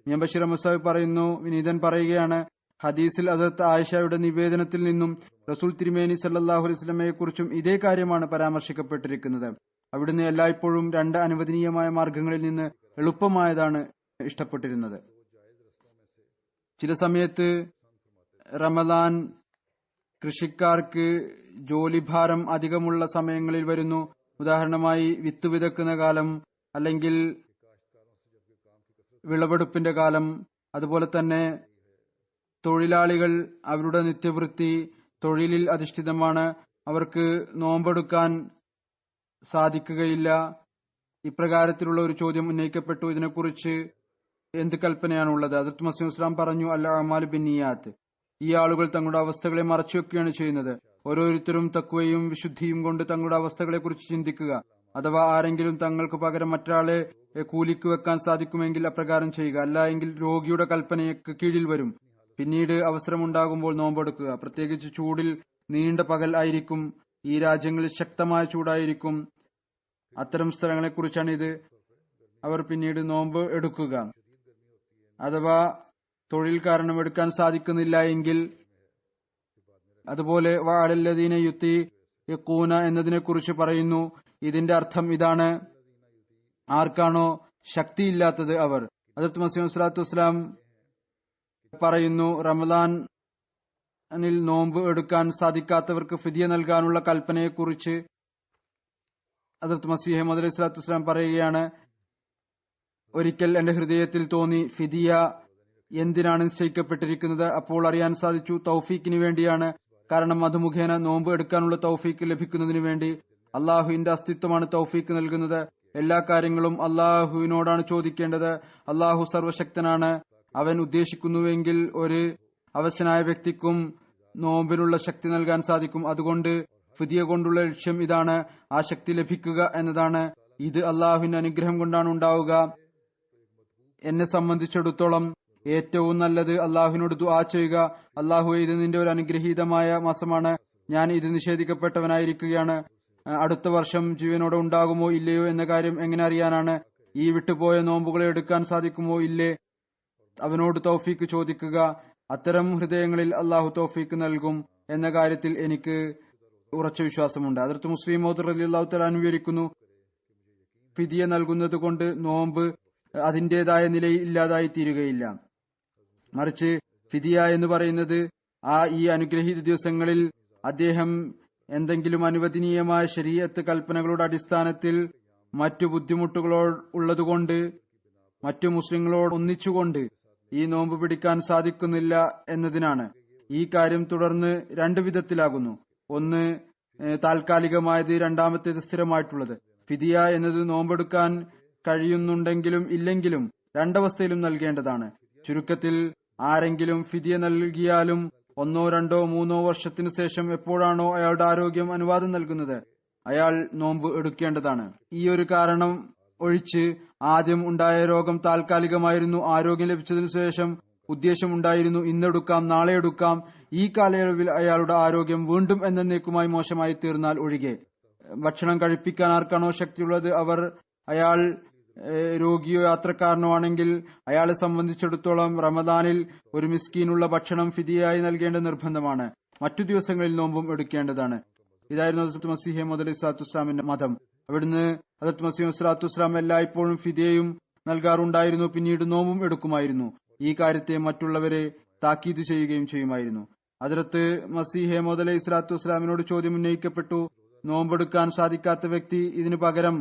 മിയാ ബഷീർ അഹമ്മദ് സാഹിബ് പറയുന്നു, വിനീതൻ പറയുകയാണ്, ഹദീസിൽ ഹദ്റത്ത് ആയിഷയുടെ നിവേദനത്തിൽ നിന്നും റസൂൽ തിരുമേനി സല്ലല്ലാഹു അലൈഹി വസല്ലമയെ കുറിച്ചും ഇതേ കാര്യമാണ് പരാമർശിക്കപ്പെട്ടിരിക്കുന്നത്. അവിടുന്ന് എല്ലായ്പ്പോഴും രണ്ട് അനുവദനീയമായ മാർഗങ്ങളിൽ നിന്ന് എളുപ്പമായതാണ് ഇഷ്ടപ്പെട്ടിരുന്നത്. ചില സമയത്ത് റമദാൻ കൃഷിക്കാർക്ക് ജോലിഭാരം അധികമുള്ള സമയങ്ങളിൽ വരുന്നു. ഉദാഹരണമായി വിത്ത് വിതക്കുന്ന കാലം, അല്ലെങ്കിൽ വിളവെടുപ്പിന്റെ കാലം. അതുപോലെ തന്നെ തൊഴിലാളികൾ അവരുടെ നിത്യവൃത്തി തൊഴിലിൽ അധിഷ്ഠിതമാണ്. അവർക്ക് നോമ്പെടുക്കാൻ സാധിക്കുകയില്ല. ഇപ്രകാരത്തിലുള്ള ഒരു ചോദ്യം ഉന്നയിക്കപ്പെട്ടു, ഇതിനെക്കുറിച്ച് എന്ത് കൽപ്പനയാണുള്ളത്? ഹദ്റത്ത് മസീഹ് ഇസ്ലാം പറഞ്ഞു, അൽ അഅ്മാലു ബിന്നിയാത്ത്. ഈ ആളുകൾ തങ്ങളുടെ അവസ്ഥകളെ മറച്ചുവെക്കുകയാണ് ചെയ്യുന്നത്. ഓരോരുത്തരും തഖ്വയും വിശുദ്ധിയും കൊണ്ട് തങ്ങളുടെ അവസ്ഥകളെ കുറിച്ച് ചിന്തിക്കുക. അഥവാ ആരെങ്കിലും തങ്ങൾക്ക് പകരം മറ്റൊരാളെ കൂലിക്ക് വെക്കാൻ സാധിക്കുമെങ്കിൽ അപ്രകാരം ചെയ്യുക. അല്ല എങ്കിൽ രോഗിയുടെ കൽപ്പനയ്ക്ക് കീഴിൽ വരും. പിന്നീട് അവസരമുണ്ടാകുമ്പോൾ നോമ്പെടുക്കുക. പ്രത്യേകിച്ച് ചൂടിൽ നീണ്ട പകൽ ആയിരിക്കും. ഈ രാജ്യങ്ങളിൽ ശക്തമായ ചൂടായിരിക്കും. അത്തരം സ്ഥലങ്ങളെക്കുറിച്ചാണ് ഇത്. അവർ പിന്നീട് നോമ്പ് എടുക്കുക. അഥവാ തൊഴിൽ കാരണം എടുക്കാൻ സാധിക്കുന്നില്ല എങ്കിൽ അതുപോലെ വഅലല്ലദീന യുതീഖൂന എന്നതിനെ കുറിച്ച് പറയുന്നു. ഇതിന്റെ അർത്ഥം ഇതാണ്: ആർക്കാണോ ശക്തിയില്ലാത്തത് അവർ. ഹദ്റത്ത് മസീഹ് സ്വല്ലല്ലാഹു അലൈഹി വസല്ലം പറയുന്നു, റമദാനിൽ നോമ്പ് എടുക്കാൻ സാധിക്കാത്തവർക്ക് ഫിദിയ നൽകാനുള്ള കൽപ്പനയെക്കുറിച്ച് ഹദ്റത്ത് മസീഹ് മൗഊദ് അലൈഹി സ്വലാത്തു വസ്സലാം പറയുകയാണ്, ഒരിക്കൽ എന്റെ ഹൃദയത്തിൽ തോന്നി, ഫിദിയ എന്തിനാണ് നിശ്ചയിക്കപ്പെട്ടിരിക്കുന്നത്? അപ്പോൾ അറിയാൻ സാധിച്ചു, തൗഫീക്കിന് വേണ്ടിയാണ്. കാരണം അത് മുഖേന നോമ്പ് എടുക്കാനുള്ള തൗഫീക്ക് ലഭിക്കുന്നതിന് വേണ്ടി. അള്ളാഹുവിന്റെ അസ്തിത്വമാണ് തൗഫീക്ക് നൽകുന്നത്. എല്ലാ കാര്യങ്ങളും അള്ളാഹുവിനോടാണ് ചോദിക്കേണ്ടത്. അള്ളാഹു സർവശക്തനാണ്. അവൻ ഉദ്ദേശിക്കുന്നുവെങ്കിൽ ഒരു അവശനായ വ്യക്തിക്കും നോമ്പിനുള്ള ശക്തി നൽകാൻ സാധിക്കും. അതുകൊണ്ട് ഫിദിയ കൊണ്ടുള്ള ലക്ഷ്യം ഇതാണ്, ആ ശക്തി ലഭിക്കുക എന്നതാണ്. ഇത് അള്ളാഹുവിന്റെ അനുഗ്രഹം കൊണ്ടാണ് ഉണ്ടാവുക. എന്നെ സംബന്ധിച്ചിടത്തോളം ഏറ്റവും നല്ലത് അള്ളാഹുവിനോട് ദുആ ചെയ്യുക, അള്ളാഹുവേ, ഇത് നിന്റെ ഒരു അനുഗ്രഹീതമായ മാസമാണ്. ഞാൻ ഇത് നിഷേധിക്കപ്പെട്ടവനായിരിക്കുകയാണ്. അടുത്ത വർഷം ജീവനോടെ ഉണ്ടാകുമോ ഇല്ലയോ എന്ന കാര്യം എങ്ങനെ അറിയാനാണ്? ഈ വിട്ടുപോയ നോമ്പുകളെ എടുക്കാൻ സാധിക്കുമോ ഇല്ലേ? അവനോട് തൗഫീക്ക് ചോദിക്കുക. അത്തരം ഹൃദയങ്ങളിൽ അള്ളാഹു തൗഫീക്ക് നൽകും എന്ന കാര്യത്തിൽ എനിക്ക് ഉറച്ച വിശ്വാസമുണ്ട്. ഹദ്റത്ത് മുസ്ലിം മൗഊദ് റളിയല്ലാഹു തആല വിവരിക്കുന്നു, ഫിദിയ നൽകുന്നത് കൊണ്ട് നോമ്പ് അതിന്റേതായ നിലയിൽ ഇല്ലാതായി തീരുകയില്ല. മറിച്ച് ഫിദിയ എന്ന് പറയുന്നത് ഈ അനുഗ്രഹീത ദിവസങ്ങളിൽ അദ്ദേഹം എന്തെങ്കിലും അനുവദനീയമായ ശരീഅത്ത് കൽപ്പനകളുടെ അടിസ്ഥാനത്തിൽ മറ്റു ബുദ്ധിമുട്ടുകളോ ഉള്ളതുകൊണ്ട് മറ്റു മുസ്ലിങ്ങളോട് ഒന്നിച്ചുകൊണ്ട് ഈ നോമ്പ് പിടിക്കാൻ സാധിക്കുന്നില്ല എന്നതിനാണ്. ഈ കാര്യം തുടർന്ന് രണ്ടു വിധത്തിലാകുന്നു. ഒന്ന് താൽക്കാലികമായത്, രണ്ടാമത്തേത് സ്ഥിരമായിട്ടുള്ളത്. ഫിദിയ എന്നത് നോമ്പെടുക്കാൻ കഴിയുന്നുണ്ടെങ്കിലും ഇല്ലെങ്കിലും രണ്ടവസ്ഥയിലും നൽകേണ്ടതാണ്. ചുരുക്കത്തിൽ ആരെങ്കിലും ഫിദിയ നൽകിയാലും 1, 2, 3 വർഷത്തിനു ശേഷം എപ്പോഴാണോ അയാളുടെ ആരോഗ്യം അനുവാദം നൽകുന്നത് അയാൾ നോമ്പ് എടുക്കേണ്ടതാണ്. ഈ ഒരു കാരണം ഒഴിച്ച് ആദ്യം ഉണ്ടായ രോഗം താൽക്കാലികമായിരുന്നു. ആരോഗ്യം ലഭിച്ചതിനു ശേഷം ഉദ്ദേശമുണ്ടായിരുന്നു ഇന്നെടുക്കാം നാളെ എടുക്കാം. ഈ കാലയളവിൽ അയാളുടെ ആരോഗ്യം വീണ്ടും എന്നേക്കുമായി മോശമായി തീർന്നാൽ ഒഴികെ. ഭക്ഷണം കഴിപ്പിക്കാൻ ആർക്കാണോ ശക്തിയുള്ളത് അയാൾ രോഗിയോ യാത്രക്കാരനോ ആണെങ്കിൽ അയാളെ സംബന്ധിച്ചിടത്തോളം റമദാനിൽ ഒരു മിസ്കീനുള്ള ഭക്ഷണം ഫിദിയായി നൽകേണ്ട നിർബന്ധമാണ്. മറ്റു ദിവസങ്ങളിൽ നോമ്പും എടുക്കേണ്ടതാണ്. ഇതായിരുന്നു ഹദ്റത്ത് മസീഹ് മൗഊദ് അലൈഹി സ്വലാത്തു വസ്സലാമിന്റെ മതം. അവിടുന്ന് ഹദ്റത്ത് മസീഹ് സ്വലാത്തു വസ്സലാം എല്ലായ്പ്പോഴും ഫിദിയയും നൽകാറുണ്ടായിരുന്നു. പിന്നീട് നോമ്പും എടുക്കുമായിരുന്നു. ഈ കാര്യത്തെ മറ്റുള്ളവരെ താക്കീത് ചെയ്യുകയും ചെയ്യുമായിരുന്നു. ഹദ്റത്ത് മസീഹ് മൗഊദ് അലൈഹി സ്വലാത്തു വസ്സലാമിനോട് ചോദ്യം ഉന്നയിക്കപ്പെട്ടു, നോമ്പെടുക്കാൻ സാധിക്കാത്ത വ്യക്തി ഇതിനു പകരം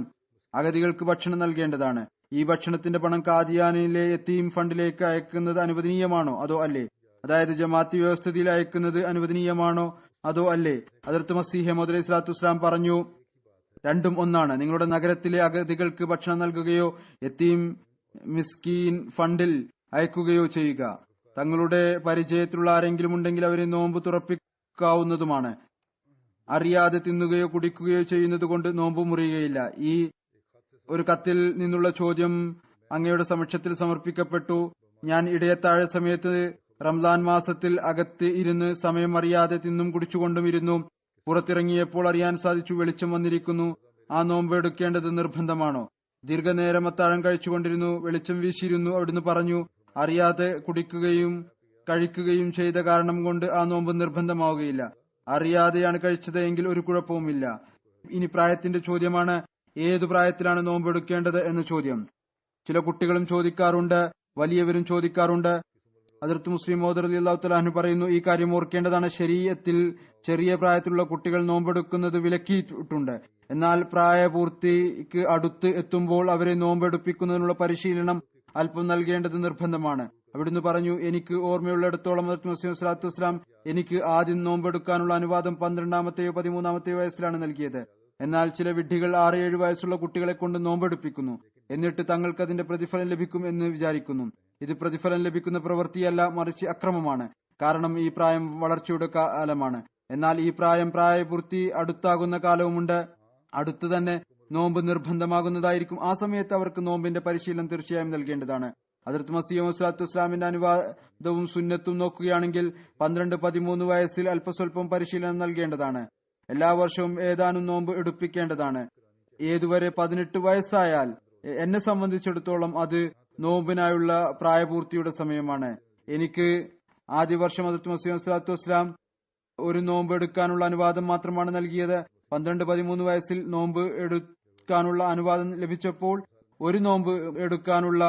അഗതികൾക്ക് ഭക്ഷണം നൽകേണ്ടതാണ്. ഈ ഭക്ഷണത്തിന്റെ പണം ഖാദിയാനിലെ യതീം ഫണ്ടിലേക്ക് അയക്കുന്നത് അനുവദനീയമാണോ അതോ അല്ലേ? അതായത് ജമാഅത്തി വ്യവസ്ഥയിൽ അയക്കുന്നത് അനുവദനീയമാണോ അതോ അല്ലേ? ഹദ്റത്ത് മസീഹ് മൗഊദ് അലൈഹി സ്വലാത്തു വസ്സലാം പറഞ്ഞു, രണ്ടും ഒന്നാണ്. നിങ്ങളുടെ നഗരത്തിലെ അഗതികൾക്ക് ഭക്ഷണം നൽകുകയോ യതീം മിസ്കീൻ ഫണ്ടിൽ അയക്കുകയോ ചെയ്യുക. തങ്ങളുടെ പരിചയത്തിലുള്ള ആരെങ്കിലും ഉണ്ടെങ്കിൽ അവരെ നോമ്പ് തുറപ്പിക്കാവുന്നതുമാണ്. അറിയാതെ തിന്നുകയോ കുടിക്കുകയോ ചെയ്യുന്നത് കൊണ്ട് നോമ്പ് മുറിയുകയില്ല. ഈ ഒരു കത്തിൽ നിന്നുള്ള ചോദ്യം അങ്ങയുടെ സമക്ഷത്തിൽ സമർപ്പിക്കപ്പെട്ടു. ഞാൻ ഇടയത്താഴ സമയത്ത് റംസാൻ മാസത്തിൽ അകത്ത് ഇരുന്ന് സമയം അറിയാതെ തിന്നും കുടിച്ചുകൊണ്ടും ഇരുന്നു. പുറത്തിറങ്ങിയപ്പോൾ അറിയാൻ സാധിച്ചു വെളിച്ചം വന്നിരിക്കുന്നു. ആ നോമ്പ് എടുക്കേണ്ടത് നിർബന്ധമാണോ? ദീർഘനേരം അത്താഴം കഴിച്ചുകൊണ്ടിരുന്നു. വെളിച്ചം വീശിയിരുന്നു. അവിടുന്ന് പറഞ്ഞു, അറിയാതെ കുടിക്കുകയും കഴിക്കുകയും ചെയ്ത കാരണം കൊണ്ട് ആ നോമ്പ് നിർബന്ധമാവുകയില്ല. അറിയാതെയാണ് കഴിച്ചത് എങ്കിൽ ഒരു കുഴപ്പവുമില്ല. ഇനി പ്രായത്തിന്റെ ചോദ്യമാണ്, ഏതു പ്രായത്തിലാണ് നോമ്പ് എടുക്കേണ്ടത് എന്ന ചോദ്യം. ചില കുട്ടികളും ചോദിക്കാറുണ്ട്, വലിയവരും ചോദിക്കാറുണ്ട്. ഹദ്റത്ത് മുസ്ലിം മൗഊദ് റളിയല്ലാഹു തആല അൻഹു പറയുന്നു, ഈ കാര്യം ഓർക്കേണ്ടതാണ്. ശരീഅത്തിൽ ചെറിയ പ്രായത്തിലുള്ള കുട്ടികൾ നോമ്പെടുക്കുന്നത് വിലക്കിയിട്ടുണ്ട്. എന്നാൽ പ്രായപൂർത്തിക്ക് അടുത്ത് എത്തുമ്പോൾ അവരെ നോമ്പെടുപ്പിക്കുന്നതിനുള്ള പരിശീലനം അല്പം നൽകേണ്ടത് നിർബന്ധമാണ്. അവിടുന്ന് പറഞ്ഞു, എനിക്ക് ഓർമ്മയുള്ളിടത്തോളം ഹദ്റത്ത് മസീഹ് സ്വല്ലല്ലാഹു അലൈഹി വസല്ലം എനിക്ക് ആദ്യം നോമ്പെടുക്കാനുള്ള അനുവാദം 12-ാമത്തെയോ 13-ാമത്തെയോ വയസ്സിലാണ് നൽകിയത്. എന്നാൽ ചില വിഡ്ഢികൾ 6-7 വയസ്സുള്ള കുട്ടികളെ കൊണ്ട് നോമ്പെടുപ്പിക്കുന്നു. എന്നിട്ട് തങ്ങൾക്ക് അതിന്റെ പ്രതിഫലം ലഭിക്കും എന്ന് വിചാരിക്കുന്നു. ഇത് പ്രതിഫലം ലഭിക്കുന്ന പ്രവൃത്തിയല്ല, മറിച്ച് അക്രമമാണ്. കാരണം ഈ പ്രായം വളർച്ചയുടെ കാലമാണ്. എന്നാൽ ഈ പ്രായപൂർത്തി അടുത്താകുന്ന കാലവുമുണ്ട്. അടുത്ത് തന്നെ നോമ്പ് നിർബന്ധമാകുന്നതായിരിക്കും. ആ സമയത്ത് അവർക്ക് നോമ്പിന്റെ പരിശീലനം തീർച്ചയായും നൽകേണ്ടതാണ്. ഹദ്റത്ത് മസീഹ് മൗഊദ് ഇസ്ലാമിന്റെ അനുവാദവും സുന്നത്തും നോക്കുകയാണെങ്കിൽ 12-13 വയസ്സിൽ അല്പസ്വല്പം പരിശീലനം നൽകേണ്ടതാണ്. എല്ലാ വർഷവും ഏതാനും നോമ്പ് എടുപ്പിക്കേണ്ടതാണ്. ഏതുവരെ 18 വയസ്സായാൽ എന്നെ സംബന്ധിച്ചിടത്തോളം അത് നോമ്പിനായുള്ള പ്രായപൂർത്തിയുടെ സമയമാണ്. എനിക്ക് ആദ്യ വർഷം ഹദ്റത്ത് മസീഹ് മൗഊദ് ഇസ്ലാം ഒരു നോമ്പ് എടുക്കാനുള്ള അനുവാദം മാത്രമാണ് നൽകിയത്. 12-13 വയസ്സിൽ നോമ്പ് എടുക്കാനുള്ള അനുവാദം ലഭിച്ചപ്പോൾ ഒരു നോമ്പ് എടുക്കാനുള്ള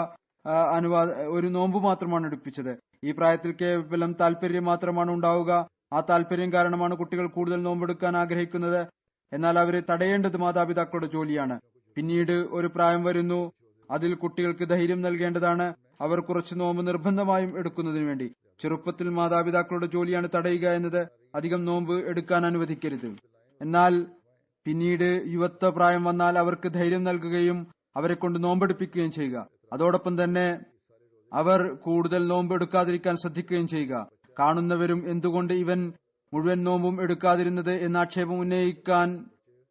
ഒരു നോമ്പ് മാത്രമാണ് എടുപ്പിച്ചത്. ഈ പ്രായത്തിൽ കേവലം താല്പര്യം മാത്രമാണ് ഉണ്ടാവുക. ആ താല്പര്യം കാരണമാണ് കുട്ടികൾ കൂടുതൽ നോമ്പെടുക്കാൻ ആഗ്രഹിക്കുന്നത്. എന്നാൽ അവരെ തടയേണ്ടത് മാതാപിതാക്കളുടെ ജോലിയാണ്. പിന്നീട് ഒരു പ്രായം വരുന്നു, അതിൽ കുട്ടികൾക്ക് ധൈര്യം നൽകേണ്ടതാണ്. അവർ കുറച്ച് നോമ്പ് നിർബന്ധമായും എടുക്കുന്നതിന് വേണ്ടി. ചെറുപ്പത്തിൽ മാതാപിതാക്കളുടെ ജോലിയാണ് തടയുക എന്നത്. അധികം നോമ്പ് എടുക്കാൻ അനുവദിക്കരുത്. എന്നാൽ പിന്നീട് യുവത്വ പ്രായം വന്നാൽ അവർക്ക് ധൈര്യം നൽകുകയും അവരെ കൊണ്ട് നോമ്പെടുപ്പിക്കുകയും ചെയ്യുക. അതോടൊപ്പം തന്നെ അവർ കൂടുതൽ നോമ്പ് എടുക്കാതിരിക്കാൻ ശ്രദ്ധിക്കുകയും ചെയ്യുക. കാണുന്നവരും എന്തുകൊണ്ട് ഇവൻ മുഴുവൻ നോമ്പും എടുക്കാതിരുന്നത് എന്ന ആക്ഷേപം ഉന്നയിക്കാൻ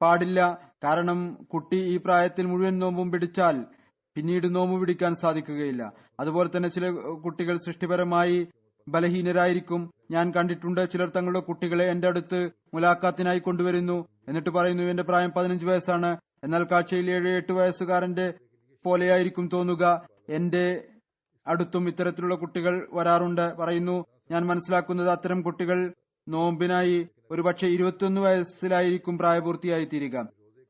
പാടില്ല. കാരണം കുട്ടി ഈ പ്രായത്തിൽ മുഴുവൻ നോമ്പും പിടിച്ചാൽ പിന്നീട് നോമ്പ് പിടിക്കാൻ സാധിക്കുകയില്ല. അതുപോലെ തന്നെ ചില കുട്ടികൾ സൃഷ്ടിപരമായി ബലഹീനരായിരിക്കും. ഞാൻ കണ്ടിട്ടുണ്ട്, ചിലർ തങ്ങളുടെ കുട്ടികളെ എന്റെ അടുത്ത് മുലാഖാത്തിനായി കൊണ്ടുവരുന്നു. എന്നിട്ട് പറയുന്നു, എന്റെ പ്രായം 15 വയസ്സാണ്, എന്നാൽ കാഴ്ചയിൽ 7-8 വയസ്സുകാരന്റെ പോലെയായിരിക്കും തോന്നുക. എന്റെ അടുത്തും ഇത്തരത്തിലുള്ള കുട്ടികൾ വരാറുണ്ട്. പറയുന്നു, ഞാൻ മനസ്സിലാക്കുന്നത് അത്തരം കുട്ടികൾ നോമ്പിനായി ഒരുപക്ഷെ 21 വയസ്സിലായിരിക്കും പ്രായപൂർത്തിയായി തീരുക.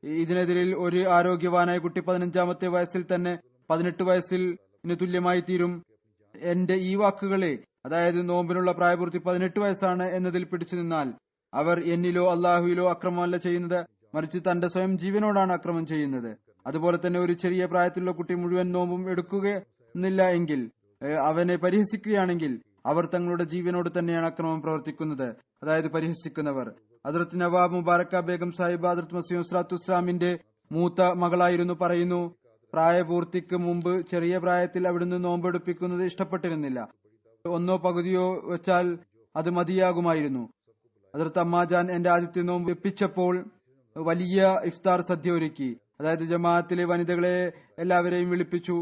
ഇതിനെതിരിൽ ഒരു ആരോഗ്യവാനായ കുട്ടി 15-ാമത്തെ വയസ്സിൽ തന്നെ 18 വയസ്സിൽ തുല്യമായി തീരും. എന്റെ ഈ വാക്കുകളെ, അതായത് നോമ്പിനുള്ള പ്രായപൂർത്തി 18 വയസ്സാണ് എന്നതിൽ പിടിച്ചു നിന്നാൽ അവർ എന്നിലോ അള്ളാഹുവിലോ അക്രമമല്ല ചെയ്യുന്നത്, മറിച്ച് തന്റെ സ്വയം ജീവനോടാണ് അക്രമം ചെയ്യുന്നത്. അതുപോലെ തന്നെ ഒരു ചെറിയ പ്രായത്തിലുള്ള കുട്ടി മുഴുവൻ നോമ്പും എടുക്കുകയെന്നില്ല എങ്കിൽ, അവനെ പരിഹസിക്കുകയാണെങ്കിൽ അവർ തങ്ങളുടെ ജീവനോട് തന്നെയാണ് അക്രമം പ്രവർത്തിക്കുന്നത്, അതായത് പരിഹസിക്കുന്നവർ. ഹദ്റത്ത് നവാബ് മുബാറക്ക ബേഗം സാഹിബ് ഹദ്റത്ത് മസീഹ് മൗഊദ് ഇസ്ലാമിന്റെ മൂത്ത മകളായിരുന്നു. പറയുന്നു, പ്രായപൂർത്തിക്ക് മുമ്പ് ചെറിയ പ്രായത്തിൽ അവിടുന്ന് നോമ്പെടുപ്പിക്കുന്നത് ഇഷ്ടപ്പെട്ടിരുന്നില്ല. ഒന്നോ പകുതിയോ വെച്ചാൽ അത് മതിയാകുമായിരുന്നു. ഹദ്റത്ത് അമ്മാജാൻ എന്റെ ആദ്യത്തെ നോമ്പ് വെപ്പിച്ചപ്പോൾ വലിയ ഇഫ്താർ സദ്യ ഒരുക്കി. അതായത് ജമാഅത്തിലെ വനിതകളെ എല്ലാവരെയും വിളിപ്പിച്ചു.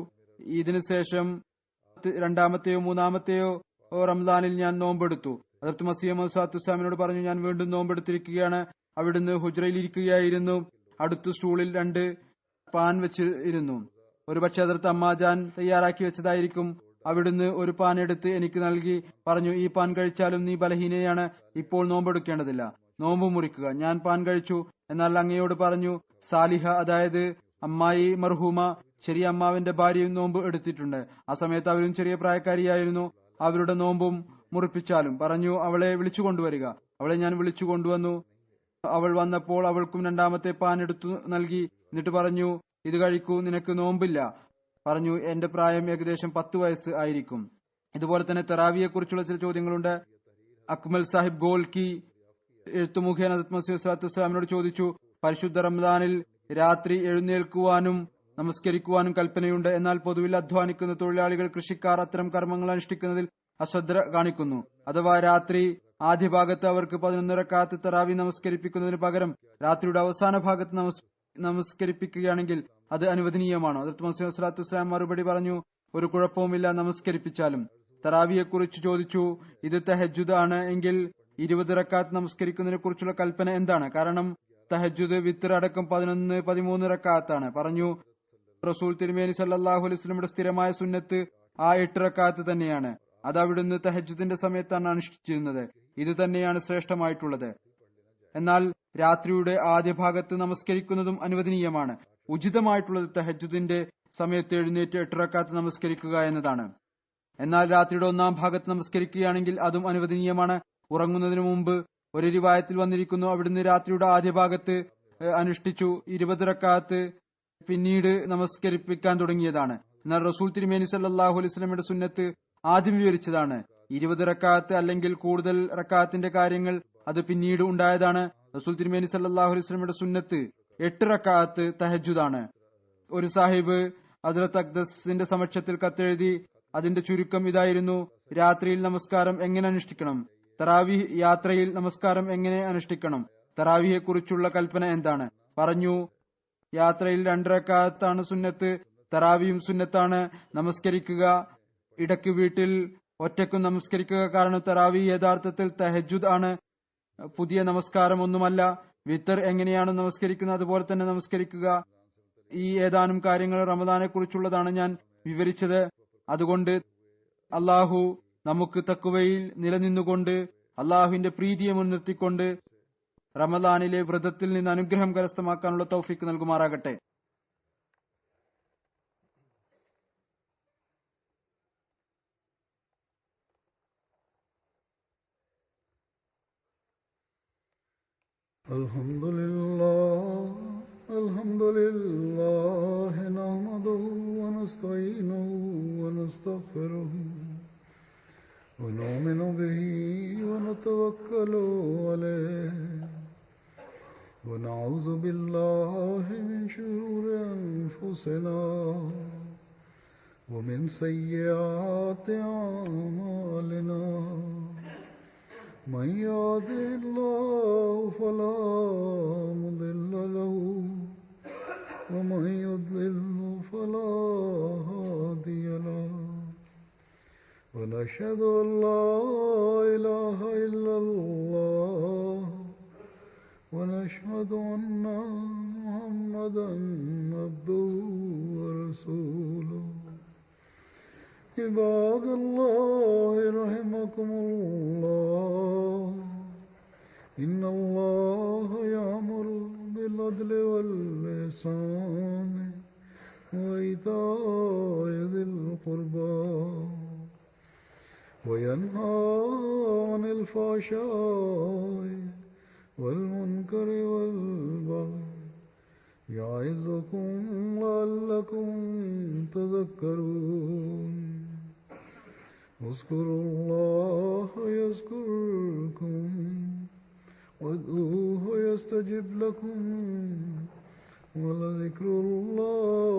ഇതിനു ശേഷം 2-ാമത്തെയോ 3-ാമത്തെയോ റംസാനിൽ ഞാൻ നോമ്പെടുത്തു. ഹദ്റത്ത് മസീഹ് മൗഊദ് ഇസ്ലാമിനോട് പറഞ്ഞു, ഞാൻ വീണ്ടും നോമ്പെടുത്തിരിക്കുകയാണ്. അവിടുന്ന് ഹുജ്റയിൽ ഇരിക്കുകയായിരുന്നു. അടുത്ത സ്റ്റൂളിൽ 2 പാൻ വെച്ചിരുന്നു. ഒരുപക്ഷെ ഹദ്റത്ത് അമ്മാജാൻ തയ്യാറാക്കി വെച്ചതായിരിക്കും. അവിടുന്ന് ഒരു പാൻ എടുത്ത് എനിക്ക് നൽകി പറഞ്ഞു, ഈ പാൻ കഴിച്ചാലും നീ ബലഹീനയാണ്, ഇപ്പോൾ നോമ്പെടുക്കേണ്ടതില്ല, നോമ്പ് മുറിക്കുക. ഞാൻ പാൻ കഴിച്ചു. എന്നാൽ അങ്ങയോട് പറഞ്ഞു, സാലിഹ, അതായത് അമ്മായി മർഹൂമ, ചെറിയ അമ്മാവിന്റെ ഭാര്യയും നോമ്പ് എടുത്തിട്ടുണ്ട്. ആ സമയത്ത് അവരും ചെറിയ പ്രായക്കാരിയായിരുന്നു. അവരുടെ നോമ്പും മുറിപ്പിച്ചാലും. പറഞ്ഞു, അവളെ വിളിച്ചു കൊണ്ടുവരിക. അവളെ ഞാൻ വിളിച്ചു കൊണ്ടുവന്നു. അവൾ വന്നപ്പോൾ അവൾക്കും 2-ാമത്തെ പാൻ എടുത്തു നൽകി. എന്നിട്ട് പറഞ്ഞു, ഇത് കഴിക്കൂ, നിനക്ക് നോമ്പില്ല. പറഞ്ഞു, എന്റെ പ്രായം ഏകദേശം 10 വയസ്സ് ആയിരിക്കും. ഇതുപോലെ തന്നെ തറാവിയെ കുറിച്ചുള്ള ചില ചോദ്യങ്ങളുണ്ട്. അക്മൽ സാഹിബ് ഗോൽക്കി എഴുത്തു മുഖേന ഹദ്റത്ത് മസീഹ് മൗഊദ് ഇസ്ലാമിനോട് ചോദിച്ചു, പരിശുദ്ധ റമദാനിൽ രാത്രി എഴുന്നേൽക്കുവാനും നമസ്കരിക്കുവാനും കൽപ്പനയുണ്ട്. എന്നാൽ പൊതുവിൽ അധ്വാനിക്കുന്ന തൊഴിലാളികൾ, കൃഷിക്കാർ അത്തരം കർമ്മങ്ങൾ അനുഷ്ഠിക്കുന്നതിൽ അശ്രദ്ധ കാണിക്കുന്നു. അഥവാ രാത്രി ആദ്യ ഭാഗത്ത് അവർക്ക് 11 റക്അത്ത് തറാവി നമസ്കരിപ്പിക്കുന്നതിന് പകരം രാത്രിയുടെ അവസാന ഭാഗത്ത് നമസ്കരിപ്പിക്കുകയാണെങ്കിൽ അത് അനുവദനീയമാണോ? ഹദ്റത്ത് മസീഹ് മൗഊദ് ഇസ്ലാം മറുപടി പറഞ്ഞു, ഒരു കുഴപ്പവുമില്ല, നമസ്കരിപ്പിച്ചാലും. തറാവിയെക്കുറിച്ച് ചോദിച്ചു, ഇത് തഹജ്ജുദ് ആണ് എങ്കിൽ 20 റക്അത്ത് നമസ്കരിക്കുന്നതിനെ കുറിച്ചുള്ള കൽപ്പന എന്താണ്? കാരണം തഹജ്ജുദ് വിത്ർ അടക്കം 11-13 റക്അത്താണ്. പറഞ്ഞു, റസൂൽ തിരുമേനി സല്ലല്ലാഹു അലൈഹി വസല്ലമയുടെ സ്ഥിരമായ സുന്നത്ത് ആ 8 റക്അത്ത് തന്നെയാണ്. അത് അവിടുന്ന് തഹജ്ജുദിന്റെ സമയത്താണ് അനുഷ്ഠിച്ചിരുന്നത്. ഇത് തന്നെയാണ് ശ്രേഷ്ഠമായിട്ടുള്ളത്. എന്നാൽ രാത്രിയുടെ ആദ്യ ഭാഗത്ത് നമസ്കരിക്കുന്നതും അനുവദനീയമാണ്. ഉചിതമായിട്ടുള്ളത് തഹജ്ജുദിന്റെ സമയത്ത് എഴുന്നേറ്റ് 8 റക്അത്ത് നമസ്കരിക്കുക എന്നതാണ്. എന്നാൽ രാത്രിയുടെ 1-ാം ഭാഗത്ത് നമസ്കരിക്കുകയാണെങ്കിൽ അതും അനുവദനീയമാണ്. ഉറങ്ങുന്നതിന് മുമ്പ് ഒരു റിവായത്തിൽ വന്നിരിക്കുന്നു, അവിടുന്ന് രാത്രിയുടെ ആദ്യ ഭാഗത്ത് അനുഷ്ഠിച്ചു 20 റക്അത്ത് പിന്നീട് നമസ്കരിപ്പിക്കാൻ തുടങ്ങിയതാണ്. എന്നാൽ റസൂൽ തിരുമേനി സല്ലല്ലാഹു അലൈഹി വസല്ലമയുടെ സുന്നത്ത് ആദ്യം വിവരിച്ചതാണ്. 20 റക്അത്ത് അല്ലെങ്കിൽ കൂടുതൽ റക്അത്തിന്റെ കാര്യങ്ങൾ അത് പിന്നീട് ഉണ്ടായതാണ്. റസൂൽ തിരുമേനി സല്ലല്ലാഹു അലൈഹി വസല്ലമയുടെ സുന്നത്ത് 8 റക്അത്ത് തഹജ്ജുദാണ്. ഒരു സാഹിബ് ഹദ്റത്ത് അഖ്ദസിന്റെ സമക്ഷത്തിൽ കത്തെഴുതി. അതിന്റെ ചുരുക്കം ഇതായിരുന്നു: രാത്രിയിൽ നമസ്കാരം എങ്ങനെ അനുഷ്ഠിക്കണം, തറാവീഹ് യാത്രയിൽ നമസ്കാരം എങ്ങനെ അനുഷ്ഠിക്കണം, തറാവീഹെ കുറിച്ചുള്ള കൽപ്പന എന്താണ്? പറഞ്ഞു, യാത്രയിൽ 2 റക്അത്താണ് സുന്നത്ത്. തറാവിയും സുന്നത്താണ്. നമസ്കരിക്കുക ഇടയ്ക്ക് വീട്ടിൽ ഒറ്റയ്ക്കും നമസ്കരിക്കുക. കാരണം തറാവി യഥാർത്ഥത്തിൽ തഹജ്ജുദ് ആണ്, പുതിയ നമസ്കാരം ഒന്നുമല്ല. വിത്തർ എങ്ങനെയാണ് നമസ്കരിക്കുന്നത് അതുപോലെ തന്നെ നമസ്കരിക്കുക. ഈ ഏതാനും കാര്യങ്ങൾ റമദാനെ കുറിച്ചുള്ളതാണ് ഞാൻ വിവരിച്ചത്. അതുകൊണ്ട് അള്ളാഹു നമുക്ക് തഖ്വയിൽ നിലനിന്നുകൊണ്ട് അള്ളാഹുവിന്റെ പ്രീതിയെ മുൻനിർത്തിക്കൊണ്ട് റമദാനിലെ വ്രതത്തിൽ നിന്ന് അനുഗ്രഹം കരസ്ഥമാക്കാനുള്ള തൗഫീക്ക് നൽകുമാറാകട്ടെ. അൽഹംദുലില്ലാഹ് നഹ്മദുഹു വനസ്തഈനുഹു വനസ്തഗ്ഫിറുഹു വനുഅ്മിനു ബിഹി വനതവക്കലു അലൈഹി വനഊദു ബില്ലാഹി മിൻ ശുറൂരി അൻഫുസിനാ വമിൻ സയ്യിആതി അഅ്മാലിനാ. من يهده الله فلا مضل له ومن يضلل فلا هادي له ونشهد أن لا إله إلا الله ونشهد أن محمدا عبده ورسوله. عباد الله رحمكم الله إن الله يأمر بالعدل والإحسان وإيتاء ذي القربى وينهى عن الفحشاء والمنكر والبغي يعظكم لعلكم تذكرون. اذكروا الله يذكركم وادعوه يستجب لكم ولذكر الله